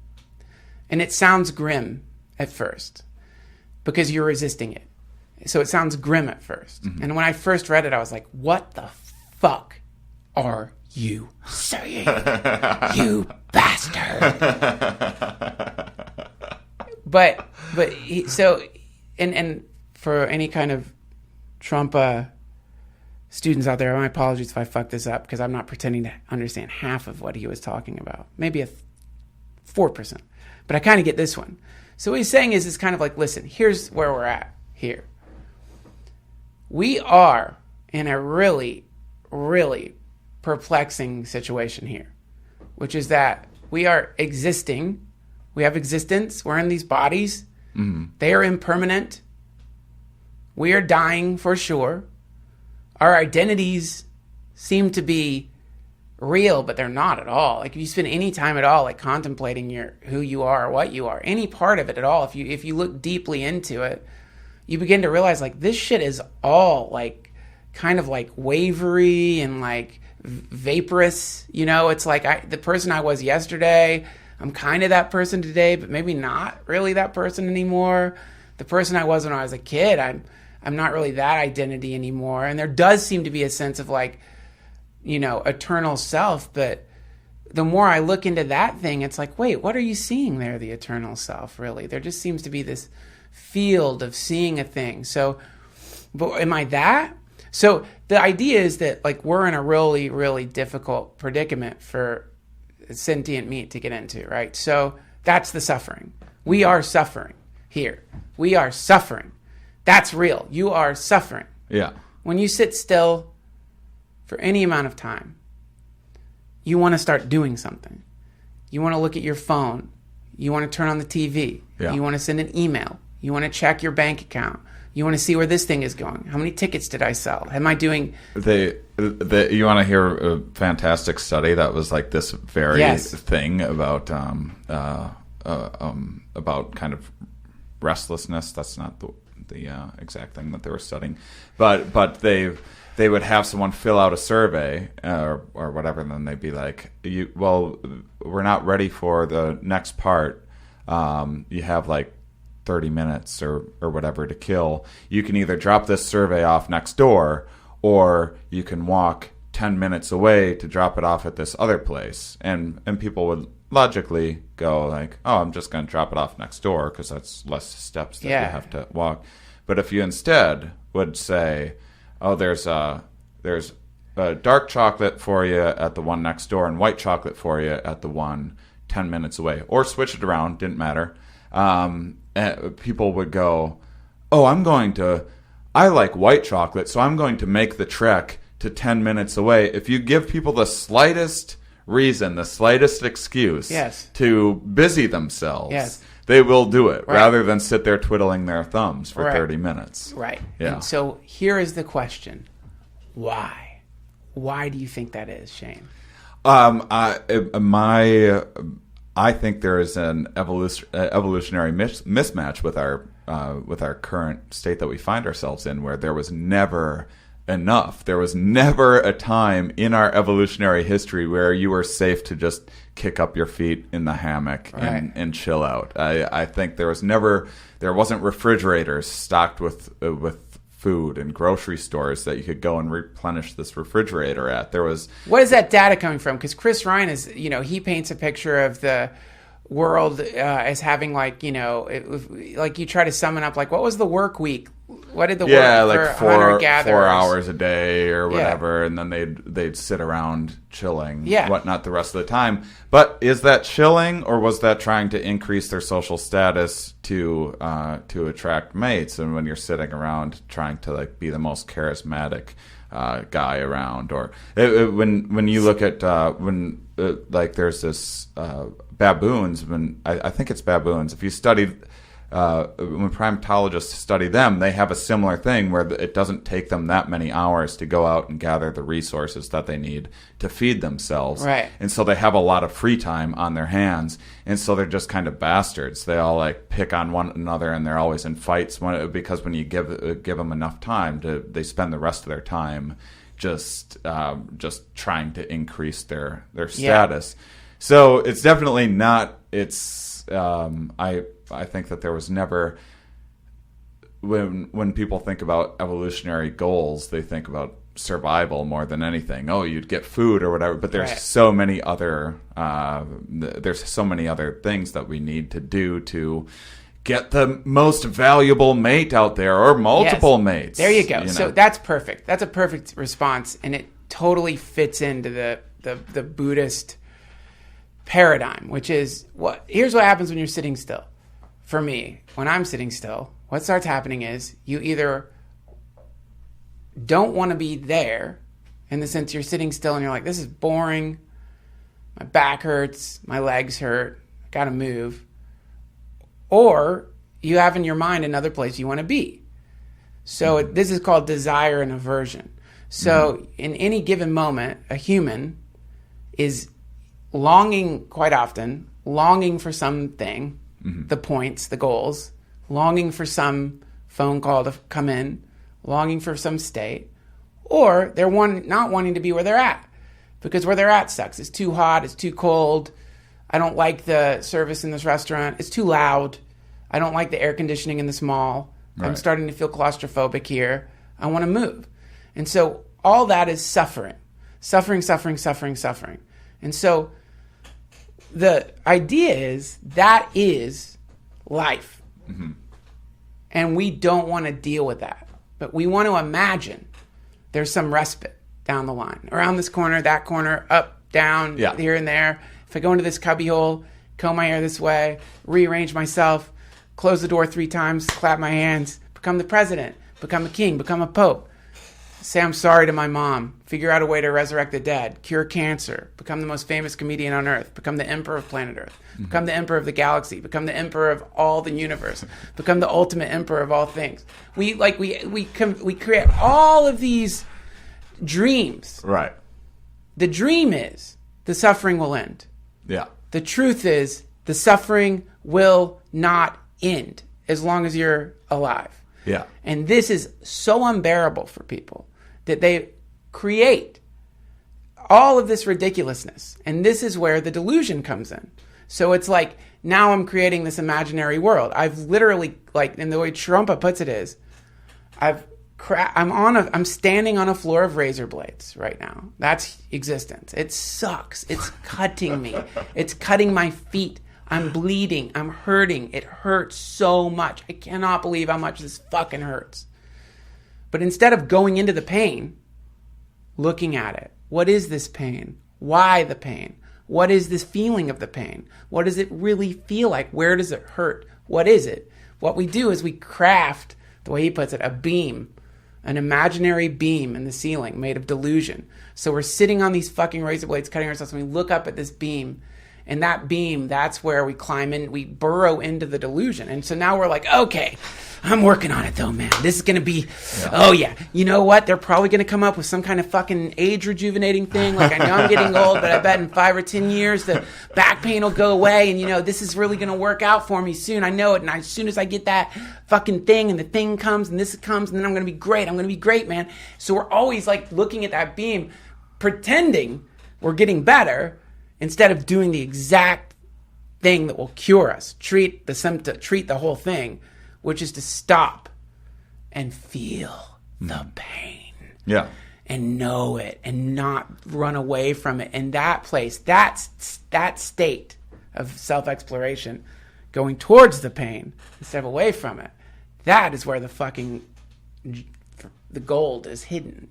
And it sounds grim at first because you're resisting it. So it sounds grim at first. And when I first read it, I was like, what the fuck are you saying? You bastard. But and for any kind of Trump students out there, my apologies if I fuck this up, because I'm not pretending to understand half of what he was talking about. Maybe 4%. But I kind of get this one. So what he's saying is, it's kind of like, listen, here's where we're at here. We are in a really, really perplexing situation here, which is that we are existing. We have existence. We're in these bodies. They are impermanent. We are dying for sure. Our identities seem to be real, but they're not at all. Like, if you spend any time at all, like, contemplating who you are, what you are, any part of it at all, if you look deeply into it, you begin to realize, like, this shit is all, like, kind of, like, wavery and, like, vaporous. You know, it's like the person I was yesterday, I'm kind of that person today, but maybe not really that person anymore. The person I was when I was a kid, I'm not really that identity anymore. And there does seem to be a sense of, like, you know, eternal self. But the more I look into that thing, it's like, wait, what are you seeing there, the eternal self, really? There just seems to be this field of seeing a thing. So, but am I that? So the idea is that, like, we're in a really, really difficult predicament for sentient meat to get into, right? So that's the suffering. We are suffering here. We are suffering. That's real. You are suffering. Yeah. When you sit still for any amount of time, you want to start doing something. You want to look at your phone. You want to turn on the TV. Yeah. You want to send an email. You want to check your bank account. You want to see where this thing is going. How many tickets did I sell? Am I doing... You want to hear a fantastic study that was like this very thing about kind of restlessness. That's not the exact thing that they were studying, but they would have someone fill out a survey or whatever, and then they'd be like, we're not ready for the next part. You have like 30 minutes or whatever to kill. You can either drop this survey off next door, or you can walk 10 minutes away to drop it off at this other place. And people would logically go like, oh, I'm just going to drop it off next door because that's less steps that you have to walk. But if you instead would say, oh, there's a dark chocolate for you at the one next door and white chocolate for you at the one 10 minutes away, or switch it around, didn't matter. People would go, oh, I like white chocolate, so I'm going to make the trek to 10 minutes away. If you give people the slightest reason, the slightest excuse to busy themselves, they will do it rather than sit there twiddling their thumbs for 30 minutes. Right. Yeah. And so here is the question. Why? Why do you think that is, Shane? I think there is an evolutionary mismatch with our current state that we find ourselves in, where there was never enough. There was never a time in our evolutionary history where you were safe to just kick up your feet in the hammock and chill out. I think there wasn't refrigerators stocked with food and grocery stores that you could go and replenish this refrigerator at. What is that data coming from? Because Chris Ryan he paints a picture of the world as having, like, like you try to summon up, like, what was the work week? What did the work for hunter-gatherers? 4 hours a day or whatever, and then they'd sit around chilling, whatnot, the rest of the time. But is that chilling, or was that trying to increase their social status to attract mates? And when you're sitting around trying to, like, be the most charismatic guy around, or when you look at like there's this baboons. I think it's baboons. If you study when primatologists study them, they have a similar thing where it doesn't take them that many hours to go out and gather the resources that they need to feed themselves. Right. And so they have a lot of free time on their hands. And so they're just kind of bastards. They all, like, pick on one another, and they're always in fights because when you give them enough time, they spend the rest of their time just trying to increase their status. So it's definitely not. I think that there was never when people think about evolutionary goals, they think about survival more than anything. Oh, you'd get food or whatever, but there's so many other things that we need to do to get the most valuable mate out there, or multiple mates. There you go. So that's perfect. That's a perfect response, and it totally fits into the Buddhist paradigm, which is here's what happens when you're sitting still. For me, when I'm sitting still, what starts happening is you either don't want to be there, in the sense you're sitting still and you're like, this is boring, my back hurts, my legs hurt, I gotta move. Or you have in your mind another place you want to be. So this is called desire and aversion. So in any given moment, a human is quite often longing for something, the points, the goals, longing for some phone call to come in, longing for some state, or they're not wanting to be where they're at, because where they're at sucks. It's too hot, it's too cold, I don't like the service in this restaurant, it's too loud, I don't like the air conditioning in this mall, I'm starting to feel claustrophobic here, I want to move. And so all that is suffering. And so the idea is that is life. And we don't want to deal with that. But we want to imagine there's some respite down the line. Around this corner, that corner, up, down, here and there. If I go into this cubbyhole, comb my hair this way, rearrange myself, close the door 3 times, clap my hands, become the president, become a king, become a pope, say I'm sorry to my mom, figure out a way to resurrect the dead, cure cancer, become the most famous comedian on earth, become the emperor of planet Earth, become the emperor of the galaxy, become the emperor of all the universe, become the ultimate emperor of all things. We create all of these dreams. Right. The dream is the suffering will end. Yeah. The truth is the suffering will not end as long as you're alive. Yeah. And this is so unbearable for people that they create all of this ridiculousness. And this is where the delusion comes in. So it's like, now I'm creating this imaginary world. I've literally, like, in the way Trumpa puts it is, I'm standing on a floor of razor blades right now. That's existence. It sucks. It's cutting me. It's cutting my feet. I'm bleeding. I'm hurting. It hurts so much. I cannot believe how much this fucking hurts. But instead of going into the pain, looking at it, what is this pain? Why the pain? What is this feeling of the pain? What does it really feel like? Where does it hurt? What is it? What we do is we craft, the way he puts it, a beam, an imaginary beam in the ceiling made of delusion. So we're sitting on these fucking razor blades cutting ourselves, and we look up at this beam. And that beam, that's where we climb in, we burrow into the delusion. And so now we're like, okay, I'm working on it though, man. This is going to be, oh yeah. You know what? They're probably going to come up with some kind of fucking age rejuvenating thing. Like, I know I'm getting old, but I bet in 5 or 10 years the back pain will go away. And this is really going to work out for me soon. I know it. And as soon as I get that fucking thing and the thing comes and this comes, and then I'm going to be great. I'm going to be great, man. So we're always like looking at that beam, pretending we're getting better, instead of doing the exact thing that will cure us, treat the symptom, treat the whole thing, which is to stop and feel the pain. Yeah. And know it and not run away from it. And that place, that state of self-exploration, going towards the pain instead of away from it, that is where the gold is hidden,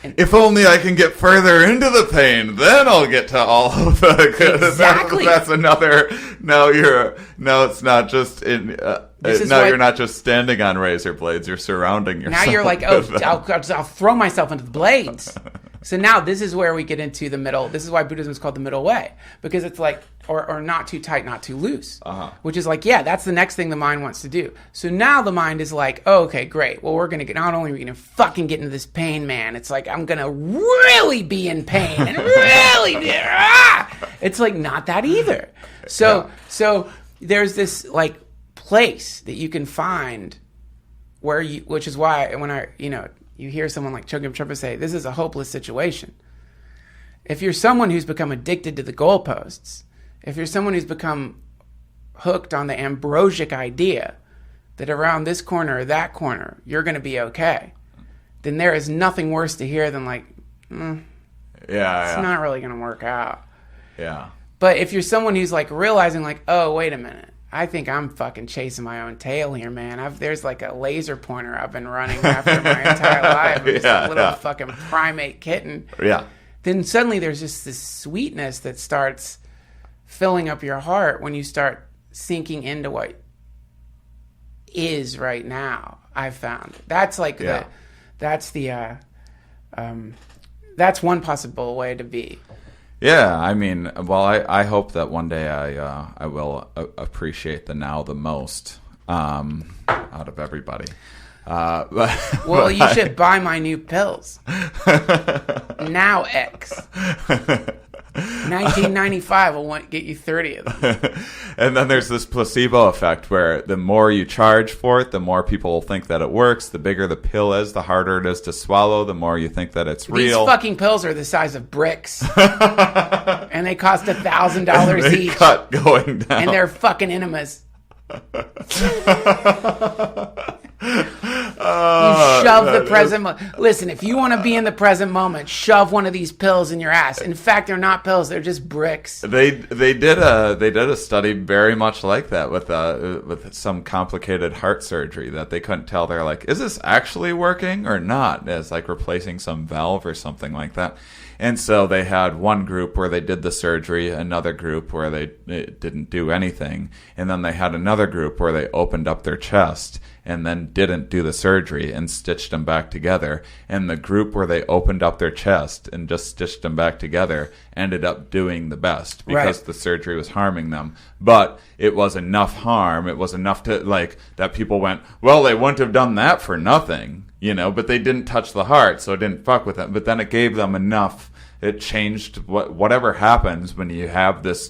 And if only I can get further into the pain, then I'll get to all of the good. Exactly. That's another. Now it's not just in. Now you're not just standing on razor blades. You're surrounding yourself. Now you're like, I'll throw myself into the blades. So now this is where we get into the middle. This is why Buddhism is called the middle way, because it's like, or not too tight, not too loose, which is like, yeah, that's the next thing the mind wants to do. So now the mind is like, oh, okay, great. Well, not only are we going to fucking get into this pain, man, it's like, I'm going to really be in pain and really be, it's like not that either. So there's this like place that you can find where which is why when you hear someone like Duncan Trussell say, this is a hopeless situation. If you're someone who's become addicted to the goalposts, if you're someone who's become hooked on the ambrosic idea that around this corner or that corner, you're going to be okay, then there is nothing worse to hear than like, it's not really going to work out. Yeah. But if you're someone who's like realizing like, oh, wait a minute, I think I'm fucking chasing my own tail here, man. There's like a laser pointer I've been running after my entire life. I'm just a little fucking primate kitten. Yeah. Then suddenly there's just this sweetness that starts filling up your heart when you start sinking into what is right now. I've found that's like that's one possible way to be. Yeah, I mean, well, I hope that one day I will appreciate the now the most out of everybody. Well, you should buy my new pills. Now X. 1995 will get you 30 of them. And then there's this placebo effect where the more you charge for it, the more people will think that it works. The bigger the pill is, the harder it is to swallow, the more you think that it's real. These fucking pills are the size of bricks. And they cost $1,000 each. Cut going down. And they're fucking enemas. You shove the present moment. Listen, if you want to be in the present moment, shove one of these pills in your ass. In fact, they're not pills; they're just bricks. They did a study very much like that with some complicated heart surgery that they couldn't tell. They're like, is this actually working or not? It's like replacing some valve or something like that. And so they had one group where they did the surgery, another group where they didn't do anything, and then they had another group where they opened up their chest and then didn't do the surgery and stitched them back together. And the group where they opened up their chest and just stitched them back together ended up doing the best because the surgery was harming them. But it was enough harm, it was enough to, like, that people went, well, they wouldn't have done that for nothing, you know, but they didn't touch the heart, so it didn't fuck with them. But then it gave them enough, it changed whatever happens when you have this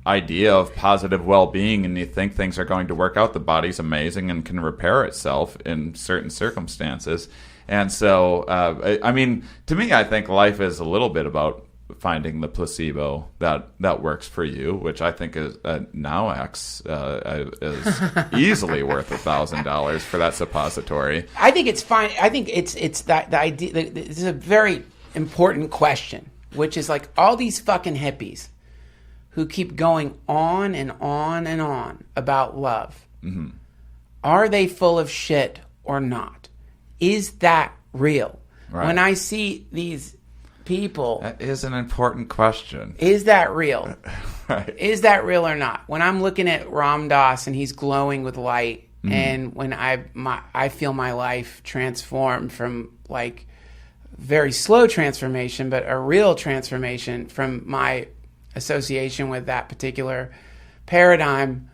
idea of positive well-being and you think things are going to work out. The body's amazing and can repair itself in certain circumstances. And so, I mean, to me, I think life is a little bit about finding the placebo that works for you, which I think is now X is easily worth $1,000 for that suppository. I think it's fine. I think it's that the idea. This is a very important question, which is like all these fucking hippies who keep going on and on and on about love. Mm-hmm. Are they full of shit or not? Is that real? Right. When I see these people... That is an important question. Is that real? Right. Is that real or not? When I'm looking at Ram Dass and he's glowing with light, mm-hmm. and when I feel my life transform from like very slow transformation, but a real transformation from my association with that particular paradigm,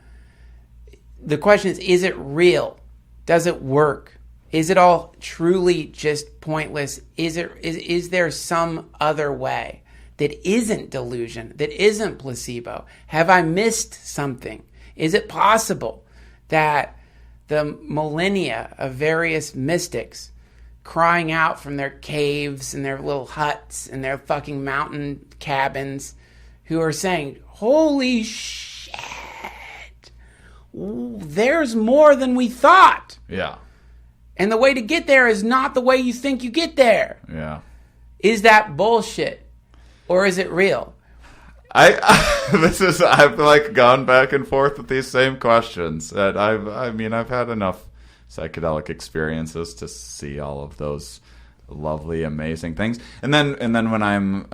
the question is it real? Does it work? Is it all truly just pointless? Is there some other way that isn't delusion, that isn't placebo? Have I missed something? Is it possible that the millennia of various mystics crying out from their caves and their little huts and their fucking mountain cabins who are saying, holy shit, there's more than we thought. Yeah. And the way to get there is not the way you think you get there. Yeah. Is that bullshit? Or is it real? I've like gone back and forth with these same questions. And I've had enough psychedelic experiences to see all of those lovely, amazing things. And then when I'm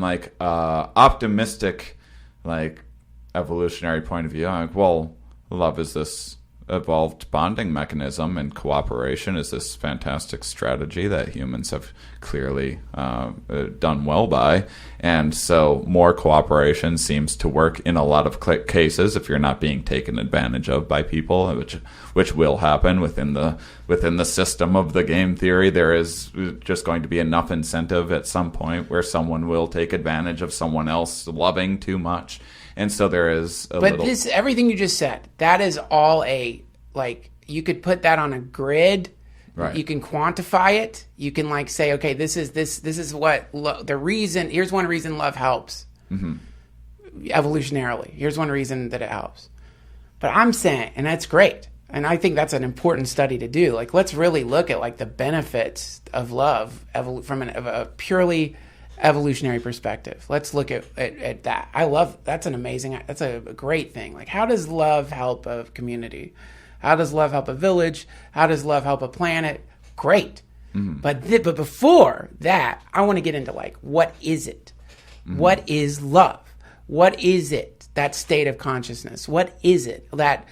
like optimistic, like evolutionary point of view, I'm like, well, love is this evolved bonding mechanism, and cooperation is this fantastic strategy that humans have clearly done well by. And so more cooperation seems to work in a lot of cases if you're not being taken advantage of by people, which will happen within the system of the game theory. There is just going to be enough incentive at some point where someone will take advantage of someone else loving too much. And so there is everything you just said, that is all you could put that on a grid. Right. You can quantify it. You can like say, okay, this is what the reason. Here's one reason love helps. Mm-hmm. Evolutionarily. Here's one reason that it helps. But I'm saying, and that's great. And I think that's an important study to do. Like, let's really look at like the benefits of love from a purely evolutionary perspective. Let's look at that. That's a great thing. Like, how does love help a community? How does love help a village? How does love help a planet? Great. Mm-hmm. But before that, I want to get into like, what is it? Mm-hmm. What is love? What is it? That state of consciousness. What is it? That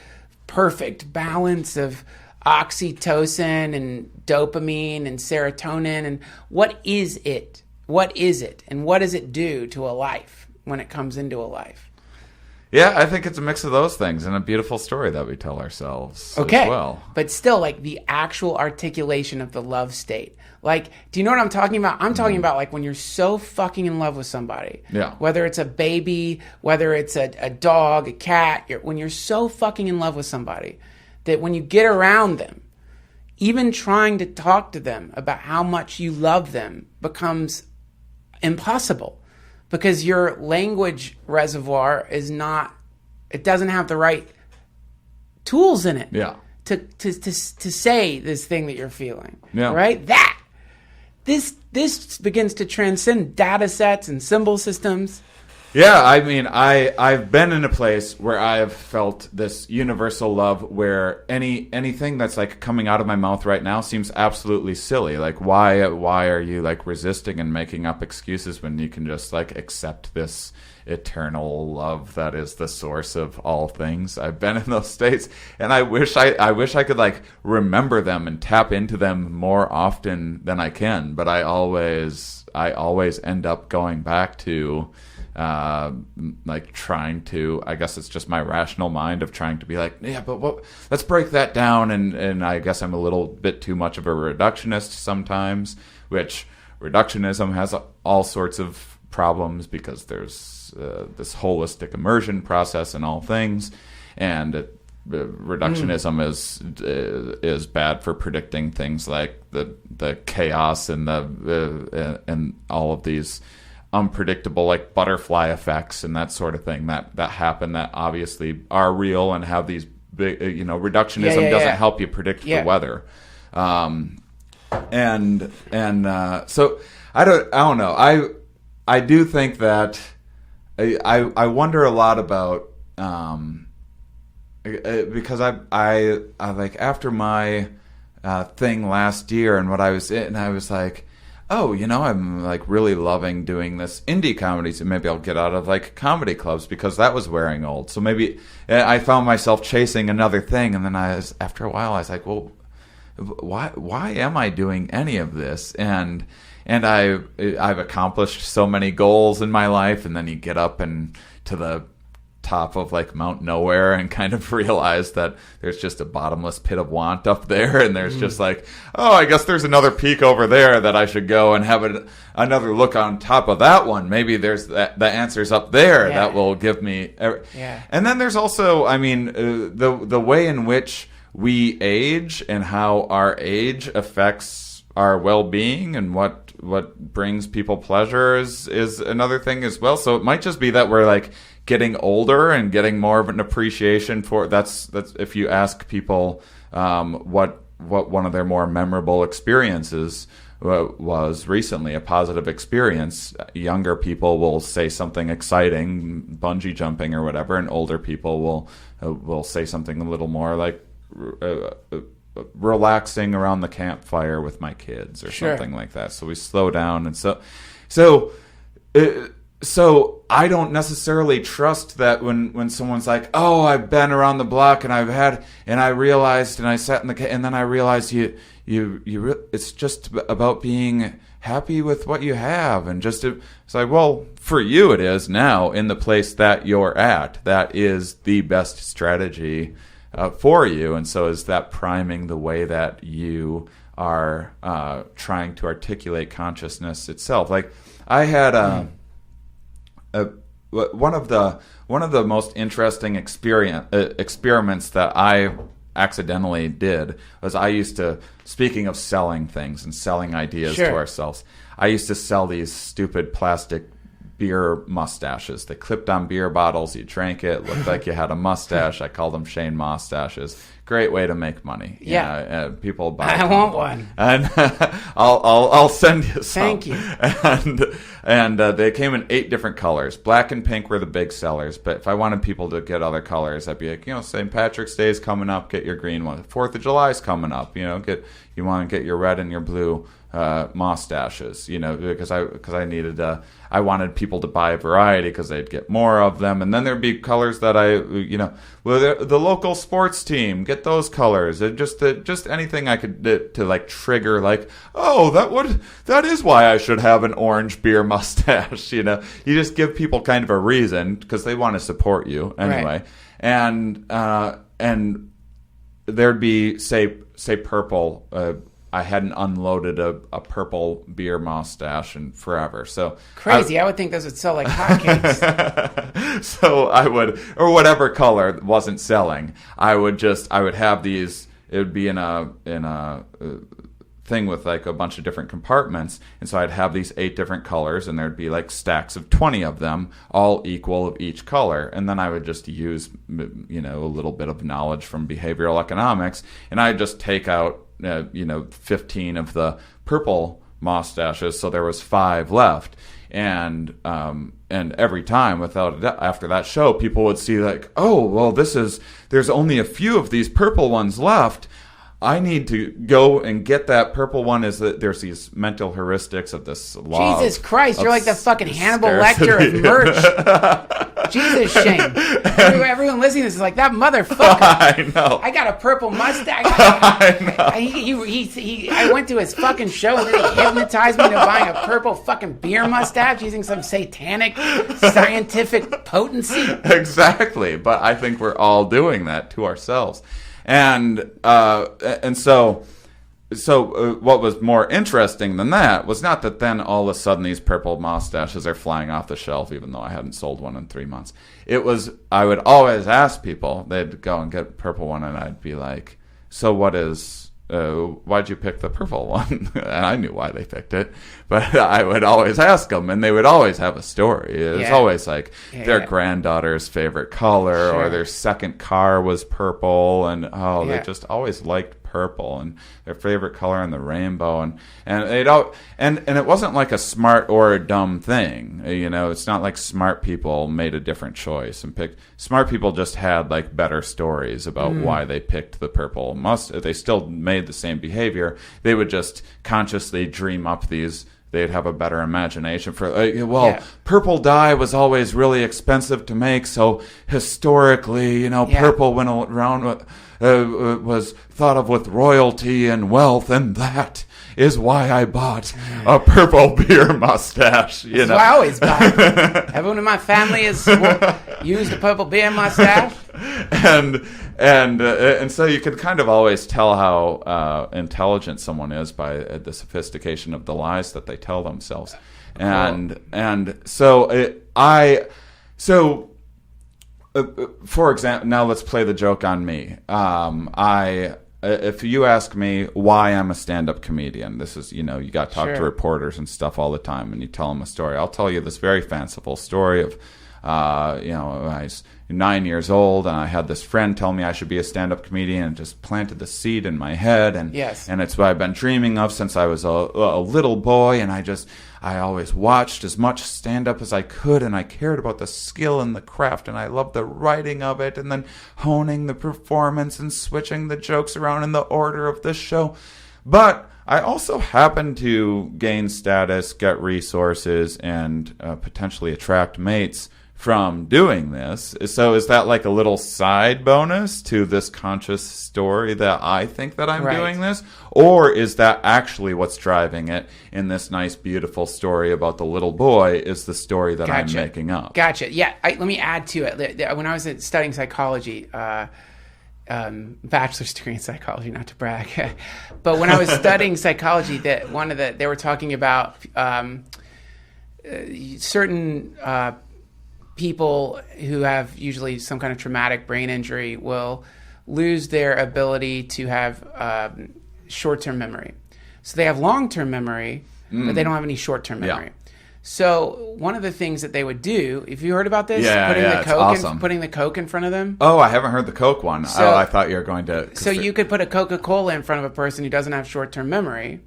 perfect balance of oxytocin and dopamine and serotonin. And what is it? What is it? And what does it do to a life when it comes into a life? Yeah, I think it's a mix of those things and a beautiful story that we tell ourselves as well. But still, like the actual articulation of the love state. Like, do you know what I'm talking about? I'm talking about like when you're so fucking in love with somebody. Yeah. Whether it's a baby, whether it's a dog, a cat. When you're so fucking in love with somebody that when you get around them, even trying to talk to them about how much you love them becomes impossible. Because your language reservoir it doesn't have the right tools in it to say this thing that you're feeling. Yeah. Right? This begins to transcend data sets and symbol systems. Yeah, I mean, I've been in a place where I've felt this universal love where anything that's like coming out of my mouth right now seems absolutely silly. Like, why are you like resisting and making up excuses when you can just like accept this eternal love that is the source of all things? I've been in those states, and I wish I could like remember them and tap into them more often than I can. But I always end up going back to like trying to, I guess it's just my rational mind of trying to be like, yeah, but let's break that down. And I guess I'm a little bit too much of a reductionist sometimes, which reductionism has all sorts of problems because there's this holistic immersion process in all things. And reductionism is bad for predicting things like the chaos and and all of these unpredictable like butterfly effects and that sort of thing that happen that obviously are real and have these big reductionism doesn't help you predict the weather, and so I don't know. I do think that I wonder a lot about because I like after my thing last year and what I was in, I was like, oh, I'm like really loving doing this indie comedy, so maybe I'll get out of like comedy clubs because that was wearing old. So maybe I found myself chasing another thing, and then after a while I was like, well, why am I doing any of this? And I've accomplished so many goals in my life, and then you get up and to the top of like Mount Nowhere and kind of realize that there's just a bottomless pit of want up there, and there's just like, oh, I guess there's another peak over there that I should go and have another look on top of that one. Maybe there's the answers up there that will give me and then there's also, I mean, the way in which we age and how our age affects our well-being and what brings people pleasure is another thing as well. So it might just be that we're like getting older and getting more of an appreciation for that's if you ask people what one of their more memorable experiences was recently, a positive experience, younger people will say something exciting, bungee jumping or whatever, and older people will say something a little more like relaxing around the campfire with my kids or something like that. So we slow down, and so I don't necessarily trust that when someone's like, oh, I've been around the block and I realized, and I sat and then I realized it's just about being happy with what you have, and it's like, well, for you it is now in the place that you're at. That is the best strategy for you, and so is that priming the way that you are trying to articulate consciousness itself. Like I had one of the most interesting experiments that I accidentally did was I used to, speaking of selling things and selling ideas to ourselves, I used to sell these stupid plastic beer mustaches. They clipped on beer bottles. You drank it. Looked like you had a mustache. I call them Shane mustaches. Great way to make money. People buy. I want one. And I'll send you some. Thank you. And they came in 8 different colors. Black and pink were the big sellers. But if I wanted people to get other colors, I'd be like, St. Patrick's Day is coming up. Get your green one. 4th of July is coming up. You want to get your red and your blue mustaches, because I needed I wanted people to buy a variety because they'd get more of them, and then there'd be colors that the local sports team, get those colors. Just anything I could do to like trigger, like, that is why I should have an orange beer mustache. You just give people kind of a reason because they want to support you anyway, right. and there'd be say purple. I hadn't unloaded a purple beer mustache in forever. So crazy. I would think those would sell like hotcakes. So I would, or whatever color wasn't selling, I would have these. It would be in a thing with like a bunch of different compartments, and so I'd have these 8 different colors, and there'd be like stacks of 20 of them, all equal of each color, and then I would just use a little bit of knowledge from behavioral economics, and I'd just take out 15 of the purple mustaches, so there was 5 left, and every time after that show, people would see like, there's only a few of these purple ones left. I need to go and get that purple one. Is that there's these mental heuristics of this law. Jesus Christ, you're like the fucking Hannibal Lecter of merch. Jesus, Shane. Everyone listening to this is like, that motherfucker. I know. I got a purple mustache. I know. I went to his fucking show and then he hypnotized me into buying a purple fucking beer mustache using some satanic scientific potency. Exactly. But I think we're all doing that to ourselves. And so what was more interesting than that was not that then all of a sudden these purple mustaches are flying off the shelf, even though I hadn't sold one in 3 months. It was, I would always ask people, they'd go and get a purple one, and I'd be like, so why'd you pick the purple one? And I knew why they picked it, but I would always ask them, and they would always have a story. It was always like their granddaughter's favorite color, or their second car was purple, and they just always liked purple and their favorite color in the rainbow, and it wasn't like a smart or a dumb thing. It's not like smart people made a different choice and picked. Smart people just had like better stories about why they picked the purple. They still made the same behavior. They would just consciously dream up these. They'd have a better imagination for, purple dye was always really expensive to make, so historically, purple went around with, was thought of with royalty and wealth, and that is why I bought a purple beer mustache. That's why I always buy. Everyone in my family has used a purple beer mustache. And so you could kind of always tell how intelligent someone is by the sophistication of the lies that they tell themselves. For example, now let's play the joke on me. If you ask me why I'm a stand-up comedian, this is, you got to talk to reporters and stuff all the time, and you tell them a story. I'll tell you this very fanciful story of, I was 9 years old, and I had this friend tell me I should be a stand-up comedian, and just planted the seed in my head, and it's what I've been dreaming of since I was a little boy, and I always watched as much stand-up as I could, and I cared about the skill and the craft, and I loved the writing of it, and then honing the performance and switching the jokes around in the order of the show. But I also happened to gain status, get resources, and potentially attract mates from doing this. So is that like a little side bonus to this conscious story that I think that I'm doing this? Or is that actually what's driving it in this nice, beautiful story about the little boy is the story that I'm making up? Gotcha. Yeah, let me add to it. When I was studying psychology, bachelor's degree in psychology, not to brag, but when I was studying psychology, they were talking about certain people who have usually some kind of traumatic brain injury will lose their ability to have short-term memory. So they have long-term memory, but they don't have any short-term memory. So one of the things that they would do, if you heard about this, putting the Coke in front of them. Oh, I haven't heard the Coke one. So, I thought you were going to. So you could put a Coca-Cola in front of a person who doesn't have short-term memory,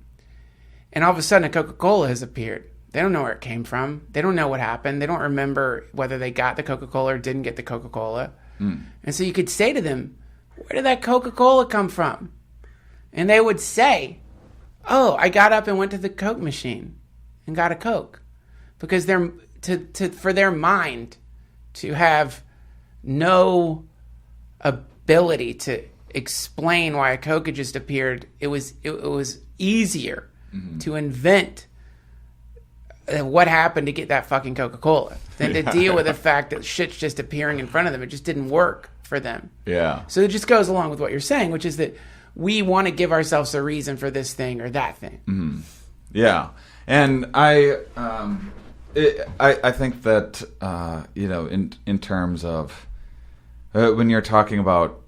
and all of a sudden a Coca-Cola has appeared. They don't know where it came from. They don't know what happened. They don't remember whether they got the Coca-Cola or didn't get the Coca-Cola. And so you could say to them, where did that Coca-Cola come from? And they would say, oh, I got up and went to the Coke machine and got a Coke. Because for their mind to have no ability to explain why a Coke had just appeared, it was easier to invent what happened to get that fucking Coca-Cola than to deal with the fact that shit's just appearing in front of them. It just didn't work for them. Yeah. So it just goes along with what you're saying, which is that we want to give ourselves a reason for this thing or that thing. Mm-hmm. Yeah. And I think that in terms of when you're talking about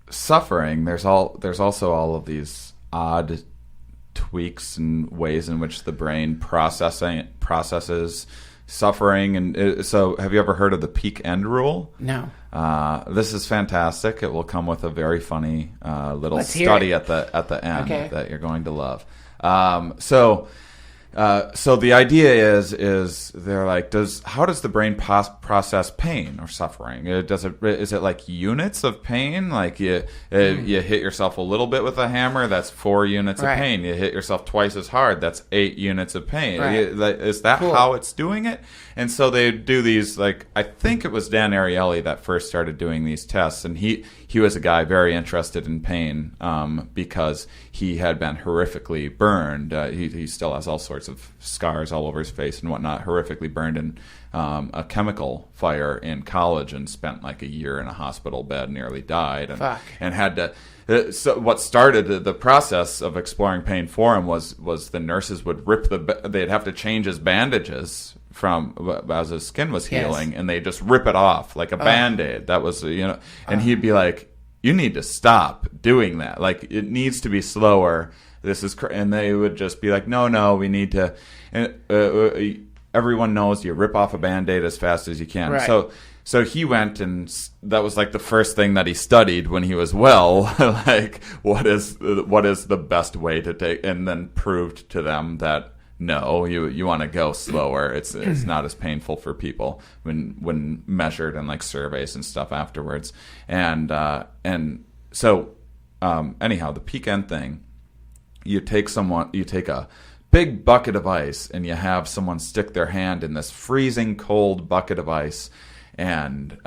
suffering, there's also all of these odd tweaks and ways in which the brain processes suffering. And so, have you ever heard of the peak end rule? No. This is fantastic. It will come with a very funny little study at the end that you're going to love. So the idea is they're like, how does the brain process pain or suffering? Is it like units of pain? Like you hit yourself a little bit with a hammer, that's 4 units of pain. You hit yourself twice as hard, that's 8 units of pain. Is that how it's doing it? And so they do these, like, I think it was Dan Ariely that first started doing these tests, and he was a guy very interested in pain because he had been horrifically burned. He still has all sorts of scars all over his face and whatnot, horrifically burned in a chemical fire in college, and spent like a year in a hospital bed, nearly died, and had to. So what started the process of exploring pain for him was the nurses would they'd have to change his bandages as his skin was healing, and they just rip it off like a Band-Aid. That was, and he'd be like, you need to stop doing that. Like, it needs to be slower. This is, and they would just be like, no, we need to. And everyone knows you rip off a Band-Aid as fast as you can. Right. So he went, and that was like the first thing that he studied when he was well. Like, what is the best way to take, and then proved to them that no, you want to go slower. It's not as painful for people when measured in like surveys and stuff afterwards. And so anyhow, the peak end thing, you take a big bucket of ice, and you have someone stick their hand in this freezing cold bucket of ice, and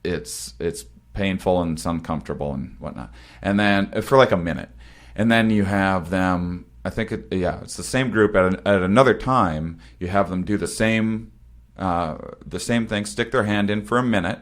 it's painful and it's uncomfortable and whatnot. And then for like a minute. And then you have them, I think it's the same group at another time. You have them do the same thing, stick their hand in for a minute.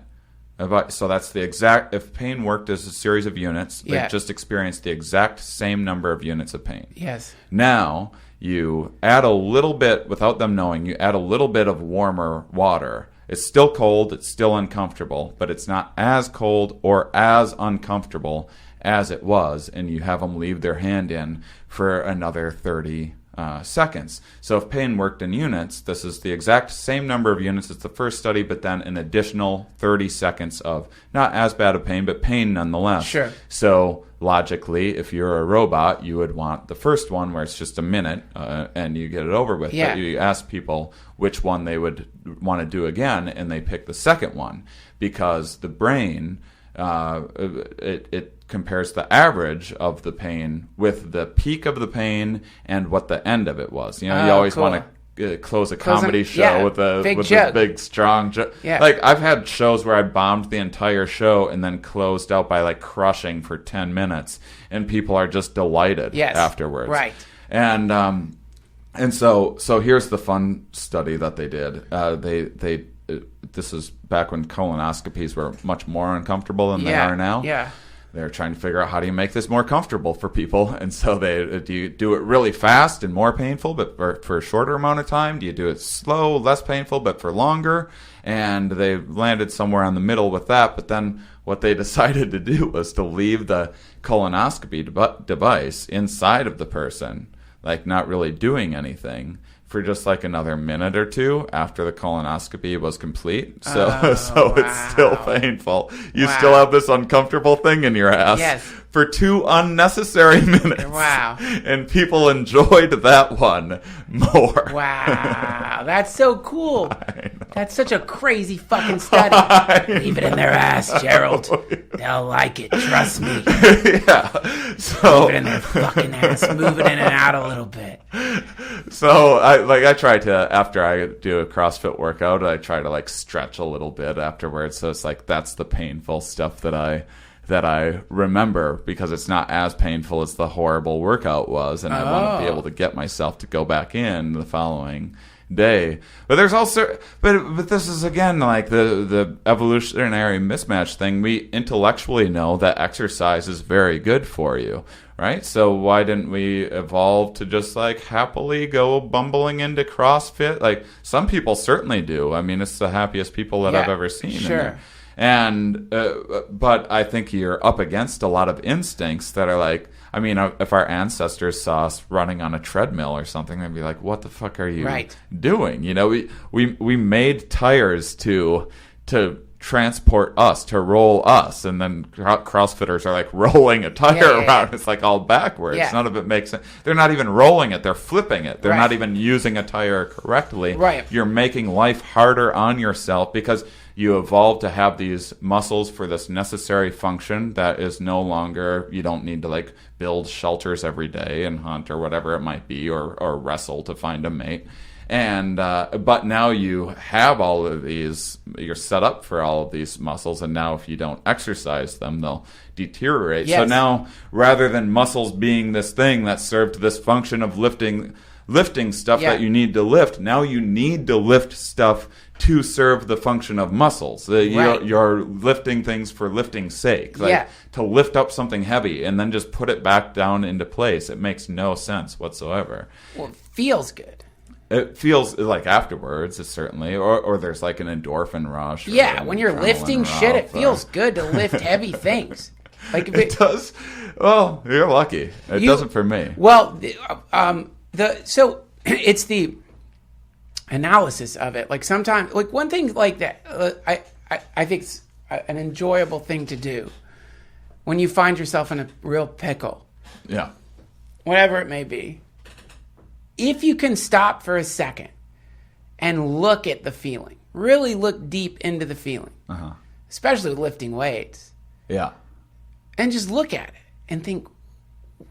So that's the exact, if pain worked as a series of units, they just experienced the exact same number of units of pain. Yes. Now you add a little bit, without them knowing, you add a little bit of warmer water. It's still cold, it's still uncomfortable, but it's not as cold or as uncomfortable as it was, and you have them leave their hand in for another 30 seconds. So if pain worked in units, this is the exact same number of units as the first study, but then an additional 30 seconds of not as bad of pain, but pain nonetheless. Sure. So logically, if you're a robot, you would want the first one where it's just a minute and you get it over with. Yeah. But you ask people which one they would want to do again, and they pick the second one because the brain, it compares the average of the pain with the peak of the pain and what the end of it was. You always want to close a comedy show with a big strong joke. Yeah. Like, I've had shows where I bombed the entire show and then closed out by like crushing for 10 minutes, and people are just delighted afterwards. Right. And so here's the fun study that they did. This is back when colonoscopies were much more uncomfortable than they are now. Yeah. They're trying to figure out, how do you make this more comfortable for people? And so do you do it really fast and more painful, but for a shorter amount of time? Do you do it slow, less painful, but for longer? And they landed somewhere in the middle with that. But then what they decided to do was to leave the colonoscopy device inside of the person. like not really doing anything for just like another minute or two after the colonoscopy was complete. So wow. It's still painful. You still have this uncomfortable thing in your ass. Yes. For 2 unnecessary minutes. Wow. And people enjoyed that one more. Wow. That's so cool. That's such a crazy fucking study. Leave it in their ass, Gerald. They'll like it. Trust me. Yeah. So leave it in their fucking ass. Move it in and out a little bit. So I try to, after I do a CrossFit workout, I try to like stretch a little bit afterwards. So it's like that's the painful stuff that I remember, because it's not as painful as the horrible workout was, and I want to be able to get myself to go back in the following day. But there's also, but this is again like the evolutionary mismatch thing. We intellectually know that exercise is very good for you, right? So why didn't we evolve to just like happily go bumbling into CrossFit? Like some people certainly do. I mean, it's the happiest people that I've ever seen. Sure. And but I think you're up against a lot of instincts that are like, I mean, if our ancestors saw us running on a treadmill or something, they'd be like, "What the fuck are you doing?" You know, we made tires to transport us, to roll us, and then CrossFitters are like rolling a tire around. It's like all backwards. None of it makes sense. They're not even rolling it; they're flipping it. They're not even using a tire correctly. Right. You're making life harder on yourself because you evolved to have these muscles for this necessary function that is no longer, you don't need to like build shelters every day and hunt or whatever it might be, or wrestle to find a mate. And but now you have all of these, you're set up for all of these muscles, and now if you don't exercise them, they'll deteriorate. So now, rather than muscles being this thing that served this function of lifting stuff that you need to lift, now you need to lift stuff to serve the function of muscles. You're lifting things for lifting's sake. Like to lift up something heavy and then just put it back down into place. It makes no sense whatsoever. Well, it feels good. It feels like afterwards, it's certainly, or there's like an endorphin rush. When you're lifting shit, it feels good to lift heavy things. Like it does. Well, you're lucky. It doesn't for me. Well, so it's the analysis of it. Like sometimes, like one thing like that, I think it's an enjoyable thing to do when you find yourself in a real pickle. Yeah. Whatever it may be. If you can stop for a second and look at the feeling, really look deep into the feeling, especially with lifting weights. Yeah. And just look at it and think,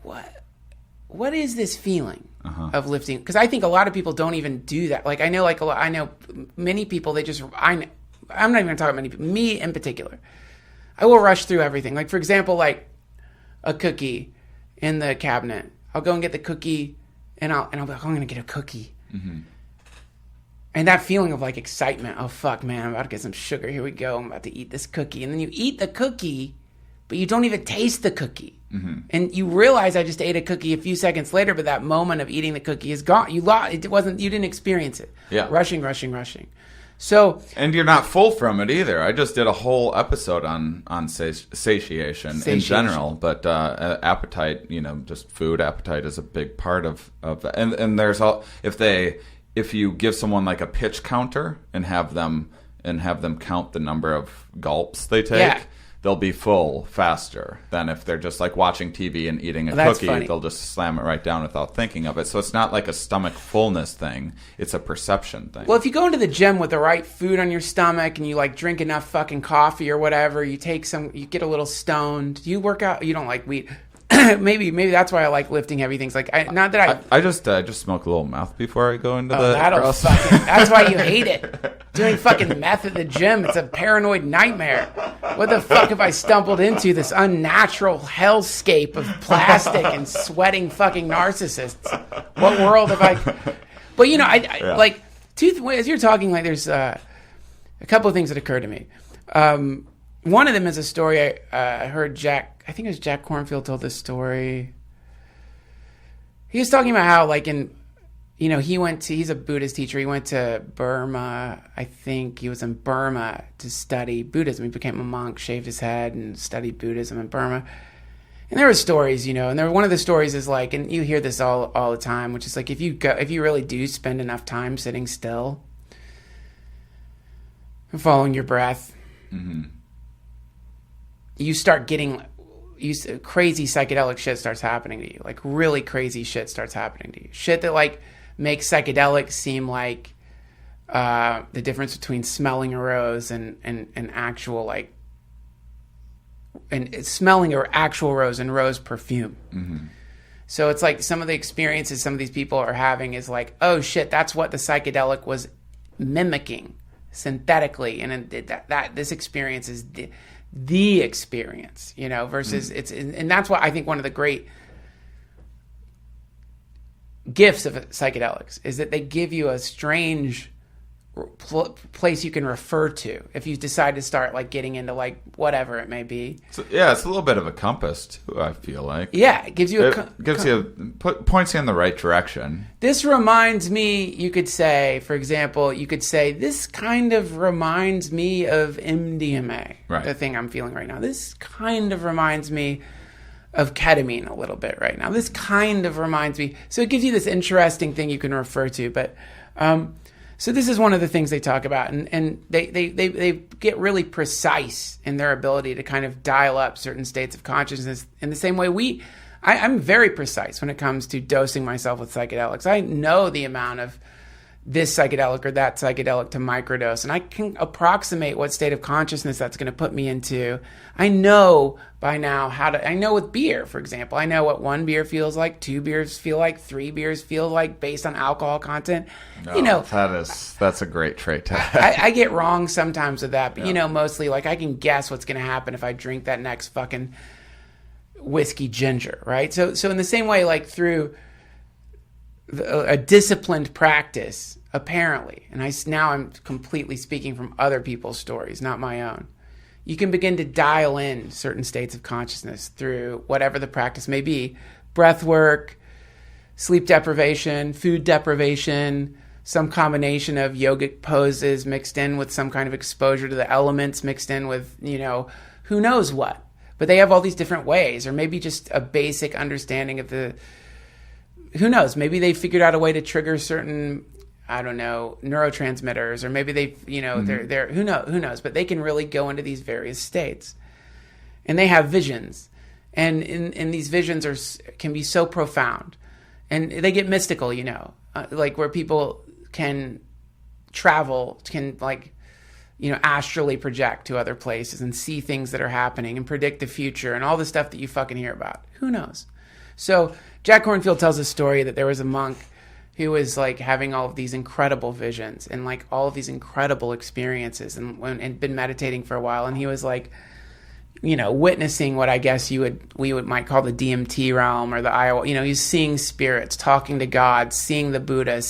what is this feeling of lifting? Because I think a lot of people don't even do that. Like I know many people, I'm not even going to talk about many people, me in particular. I will rush through everything. Like for example, like a cookie in the cabinet. I'll go and get the cookie and I'll be like, I'm going to get a cookie. Mm-hmm. And that feeling of like excitement, oh fuck man, I'm about to get some sugar, here we go, I'm about to eat this cookie. And then you eat the cookie, but you don't even taste the cookie. Mm-hmm. And you realize I just ate a cookie a few seconds later, but that moment of eating the cookie is gone. You didn't experience it. Yeah. Rushing. So, and you're not full from it either. I just did a whole episode on satiation in general, but appetite, just food appetite is a big part of that. And there's all, if you give someone like a pitch counter and have them count the number of gulps they take, they'll be full faster than if they're just like watching TV and eating a cookie. Funny. They'll just slam it right down without thinking of it. So it's not like a stomach fullness thing. It's a perception thing. Well, if you go into the gym with the right food on your stomach and you like drink enough fucking coffee or whatever, you get a little stoned. You work out. You don't like weed. maybe that's why I like lifting heavy things. Like I just smoke a little meth before I go into the cross. That's why you hate it. Doing fucking meth at the gym, it's a paranoid nightmare. What the fuck have I stumbled into? This unnatural hellscape of plastic and sweating fucking narcissists. What world have I? But like as you're talking, like there's a couple of things that occurred to me. One of them is a story I heard I think it was Jack Kornfield told this story. He was talking about how like he's a Buddhist teacher. He went to Burma. I think he was in Burma to study Buddhism. He became a monk, shaved his head, and studied Buddhism in Burma. And there were stories, and one of the stories is like, and you hear this all the time, which is like, if you really do spend enough time sitting still and following your breath, you start getting crazy psychedelic shit starts happening to you. Like really crazy shit starts happening to you. Shit that like makes psychedelics seem like the difference between smelling a rose and actual like, and smelling or actual rose and rose perfume. So it's like some of the experiences some of these people are having is like, oh shit, that's what the psychedelic was mimicking synthetically, and that this experience is the experience, versus and that's what I think one of the great gifts of psychedelics is that they give you a strange place you can refer to if you decide to start like getting into like whatever it may be. So, yeah, it's a little bit of a compass too, I feel like. Yeah, it gives you points you in the right direction. This reminds me, you could say, for example, this kind of reminds me of MDMA, right. The thing I'm feeling right now. This kind of reminds me of ketamine a little bit right now. This kind of reminds me. So it gives you this interesting thing you can refer to, but so this is one of the things they talk about, and they get really precise in their ability to kind of dial up certain states of consciousness in the same way I'm very precise when it comes to dosing myself with psychedelics. I know the amount of this psychedelic or that psychedelic to microdose, and I can approximate what state of consciousness that's going to put me into. I know by now I know with beer, for example, I know what 1 beer feels like, 2 beers feel like, 3 beers feel like based on alcohol content. That's a great trait to have. I get wrong sometimes with that, but mostly like I can guess what's going to happen if I drink that next fucking whiskey ginger, right? So in the same way, like through a disciplined practice, apparently, and now I'm completely speaking from other people's stories, not my own. You can begin to dial in certain states of consciousness through whatever the practice may be: breath work, sleep deprivation, food deprivation, some combination of yogic poses mixed in with some kind of exposure to the elements, mixed in with, who knows what. But they have all these different ways, or maybe just a basic understanding of who knows, maybe they figured out a way to trigger certain, I don't know, neurotransmitters, or maybe they, they're who knows, but they can really go into these various states. And they have visions. And in these visions can be so profound. And they get mystical, like where people can travel, can like, astrally project to other places and see things that are happening and predict the future and all the stuff that you fucking hear about. Who knows? So Jack Kornfield tells a story that there was a monk who was like having all of these incredible visions and like all of these incredible experiences and been meditating for a while. And he was like, witnessing what I guess we might call the DMT realm or the ayahuasca. He's seeing spirits, talking to God, seeing the Buddha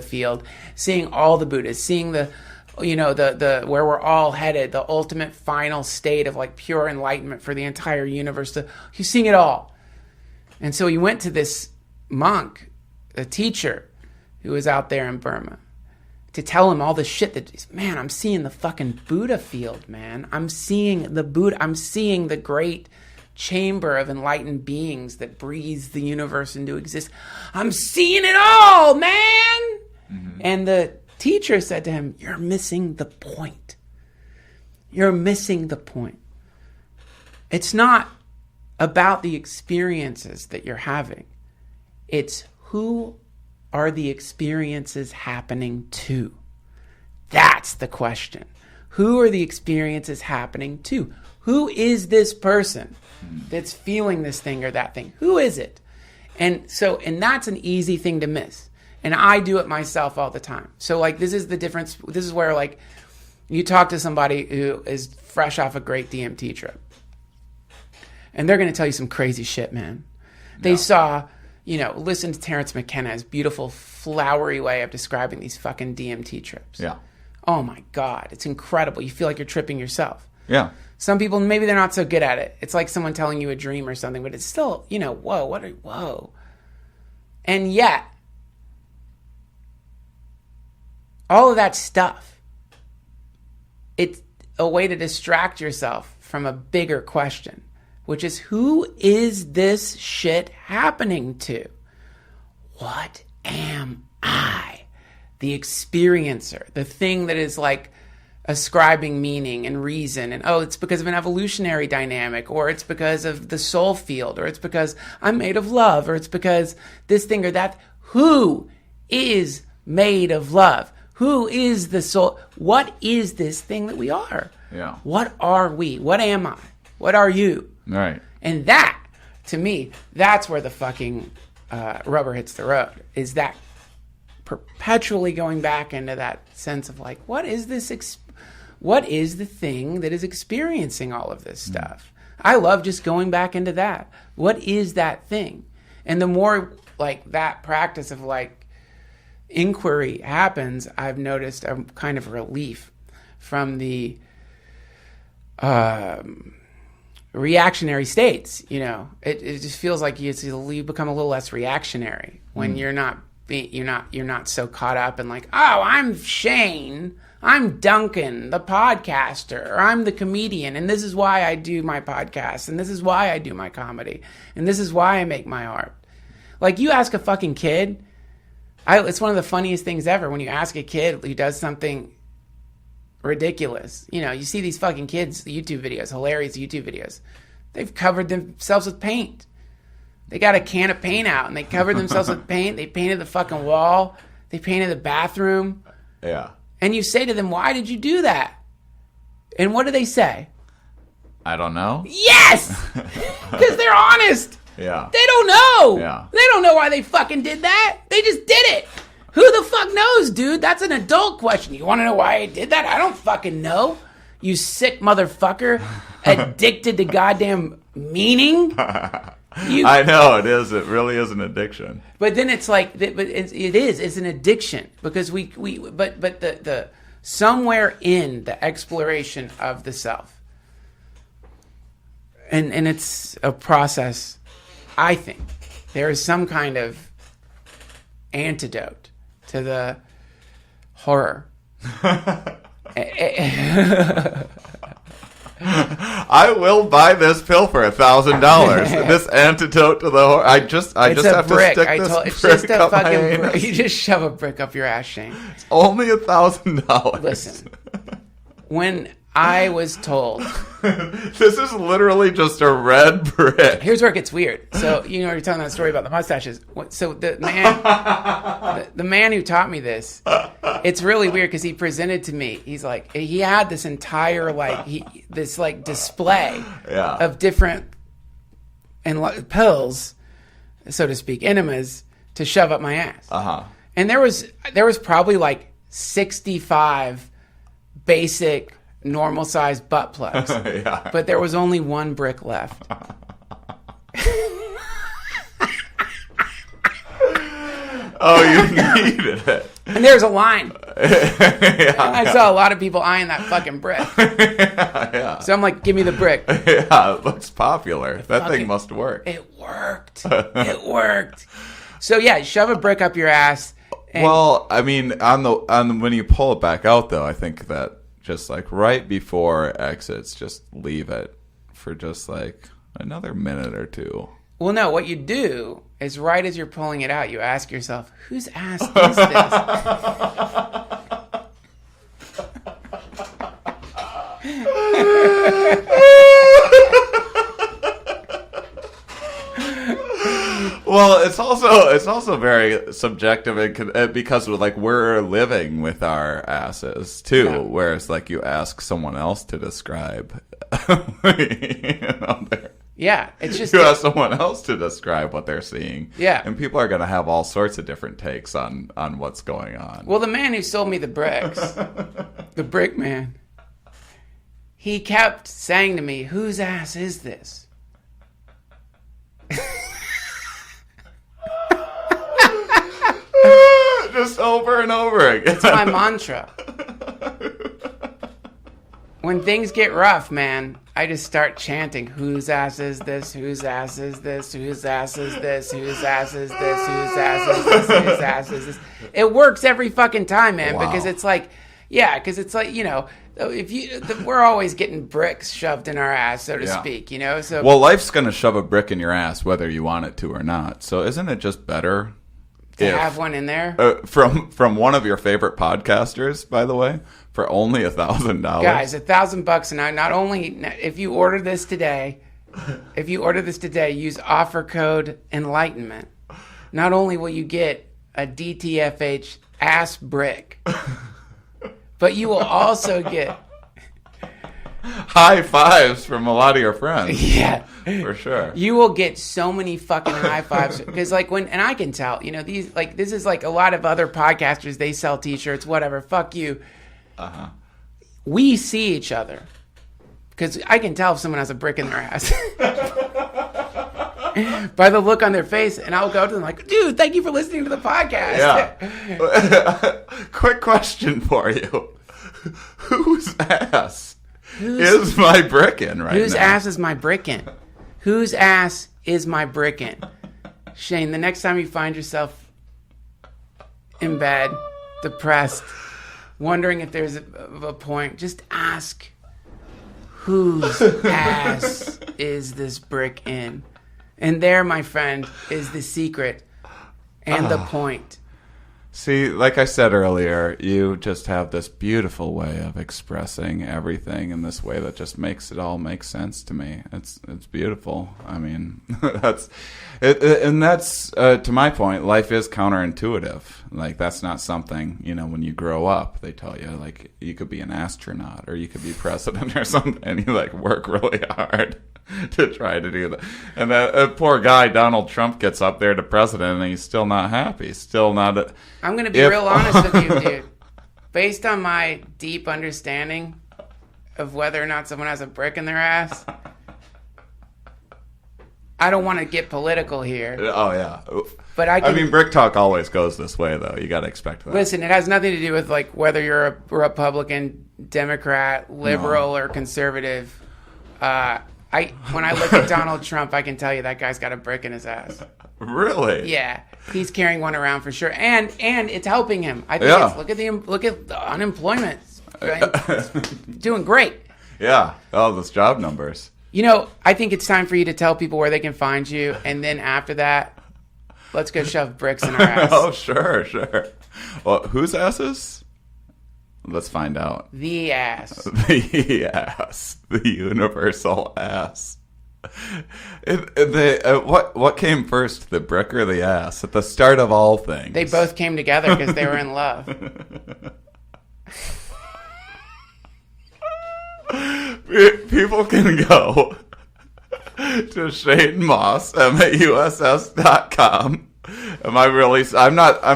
field, seeing all the Buddhas, seeing the where we're all headed, the ultimate final state of like pure enlightenment for the entire universe. He's seeing it all. And so he went to this monk, a teacher who was out there in Burma, to tell him all the shit that, man, I'm seeing the fucking Buddha field, man. I'm seeing the Buddha. I'm seeing the great chamber of enlightened beings that breathes the universe into existence. I'm seeing it all, man. Mm-hmm. And the teacher said to him, you're missing the point. You're missing the point. It's not about the experiences that you're having. It's who are the experiences happening to? That's the question. Who are the experiences happening to? Who is this person that's feeling this thing or that thing? Who is it? And that's an easy thing to miss. And I do it myself all the time. So like, this is the difference. This is where like you talk to somebody who is fresh off a great DMT trip. And they're going to tell you some crazy shit, man. They saw, listen to Terrence McKenna's beautiful, flowery way of describing these fucking DMT trips. Yeah. Oh my God. It's incredible. You feel like you're tripping yourself. Yeah. Some people, maybe they're not so good at it. It's like someone telling you a dream or something, but it's still, whoa. And yet, all of that stuff, it's a way to distract yourself from a bigger question, which is, who is this shit happening to? What am I? The experiencer, the thing that is like ascribing meaning and reason, and it's because of an evolutionary dynamic, or it's because of the soul field, or it's because I'm made of love, or it's because this thing or that. Who is made of love? Who is the soul? What is this thing that we are? Yeah. What are we? What am I? What are you? Right. And that, to me, that's where the fucking rubber hits the road, is that perpetually going back into that sense of like, what is this? What is the thing that is experiencing all of this stuff? I love just going back into that. What is that thing? And the more like that practice of like inquiry happens, I've noticed a kind of relief from the reactionary states. You know, it just feels like you become a little less reactionary when you're not so caught up in like, oh, I'm Shane, I'm Duncan, the podcaster, or I'm the comedian, and this is why I do my podcast, and this is why I do my comedy, and this is why I make my art. Like, you ask a fucking kid, it's one of the funniest things ever when you ask a kid who does something ridiculous. You know, you see these fucking kids, YouTube videos, hilarious YouTube videos. They've covered themselves with paint. They got a can of paint out, and they covered themselves with paint. They painted the fucking wall. They painted the bathroom. Yeah. And you say to them, why did you do that? And what do they say? I don't know. Yes! Because they're honest. Yeah. They don't know. Yeah. They don't know why they fucking did that. They just did it. Who the fuck knows, dude? That's an adult question. You want to know why I did that? I don't fucking know. You sick motherfucker. Addicted to goddamn meaning. I know it is. It really is an addiction. But then it's like, but it is. It's an addiction because but the somewhere in the exploration of the self, and it's a process. I think there is some kind of antidote to the horror. I will buy this pill for $1,000. This antidote to the horror. I just have to stick this brick up my anus. You just shove a brick up your ass, Shane. It's only $1,000. Listen, when I was told, this is literally just a red brick. Here's where it gets weird. So you're telling that story about the mustaches. So the man who taught me this, it's really weird because he presented to me. He's like, he had this entire display of different pills, so to speak, enemas to shove up my ass. And there was probably like 65 basic normal sized butt plugs. Yeah. But there was only one brick left. Oh, you needed it. And there's a line. Yeah, and I saw a lot of people eyeing that fucking brick. Yeah. So I'm like, give me the brick. Yeah, it looks popular. That thing must work. It worked. It worked. So yeah, shove a brick up your ass. Well, I mean, on the when you pull it back out, though, I think that just like right before exits, just leave it for just like another minute or two. Well, no, what you do is right as you're pulling it out, you ask yourself, whose ass is this? Well, it's also very subjective and because we're living with our asses too, Yeah. whereas like you ask someone else to describe, Yeah, it's just you ask someone else to describe what they're seeing. Yeah. And people are going to have all sorts of different takes on what's going on. Well, the man who sold me the bricks, the brick man, he kept saying to me, whose ass is this? Just over and over again. It's my mantra. When things get rough, man, I just start chanting, whose ass is this? Whose ass is this? Whose ass is this? Whose ass is this? Whose ass is this? Whose ass is this? It works every fucking time, man, Wow. because it's like, yeah, because it's like, we're always getting bricks shoved in our ass, so to speak, you know. So well, life's gonna shove a brick in your ass whether you want it to or not. So isn't it just better to have one in there? From one of your favorite podcasters, by the way, for only $1,000. Guys, $1,000, and not only if you order this today, use offer code Enlightenment. Not only will you get a DTFH ass brick, but you will also get high fives from a lot of your friends. Yeah, for sure. You will get so many fucking high fives because, like, and I can tell, you know, these, like, this is like a lot of other podcasters. They sell T-shirts, whatever. Fuck you. We see each other because I can tell if someone has a brick in their ass. By the look on their face, and I'll go to them like, dude, thank you for listening to the podcast. Yeah. Quick question for you. Whose ass is my brick in right now? Whose ass is my brick in? Whose ass is my brick in? Shane, the next time you find yourself in bed, depressed, wondering if there's a point, just ask, whose ass is this brick in? And there, my friend, is the secret and the point. See, like I said earlier, you just have this beautiful way of expressing everything in this way that just makes it all make sense to me. It's beautiful. I mean, that's to my point. Life is counterintuitive. Like, that's not something, you know, when you grow up, they tell you, like, you could be an astronaut or you could be president or something, and you, like, work really hard to try to do that. And that poor guy, Donald Trump, gets up there to president, and he's still not happy. Still not. I'm going to be real honest with you, dude. Based on my deep understanding of whether or not someone has a brick in their ass, I don't want to get political here. Oh, yeah. But I mean, brick talk always goes this way, though. You got to expect that. Listen, it has nothing to do with, like, whether you're a Republican, Democrat, liberal, or conservative. When I look at Donald Trump, I can tell you that guy's got a brick in his ass. Really? Yeah, he's carrying one around for sure, and it's helping him. I think look at the unemployment, it's doing great. Yeah, those job numbers. You know, I think it's time for you to tell people where they can find you, and then after that, let's go shove bricks in our ass. Oh, sure. Well, whose asses? Let's find out. The ass. The ass. The universal ass. What came first, the brick or the ass? At the start of all things. They both came together because they were in love. People can go to Shane Mauss, MAUSS.com. I'm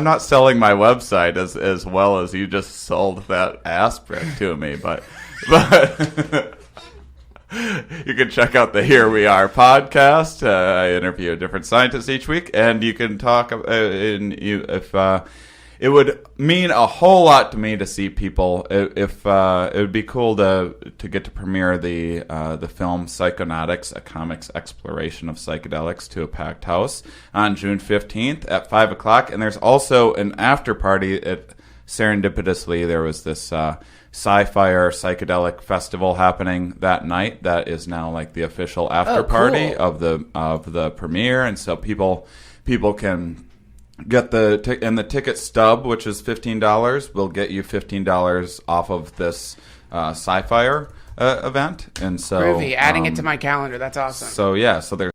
not selling my website as well as you just sold that ass brick to me, but you can check out the Here We Are podcast. I interview a different scientist each week, and you can talk it would mean a whole lot to me to see people. If it would be cool to get to premiere the film Psychonautics, a comic's exploration of psychedelics, to a packed house on June 15th at 5 o'clock. And there's also an after party. Serendipitously, there was this sci-fi or psychedelic festival happening that night. That is now like the official after party of the premiere, and so people can get the ticket stub, which is $15, will get you $15 off of this sci-fi event. And so groovy. Adding it to my calendar. That's awesome. So yeah, so there's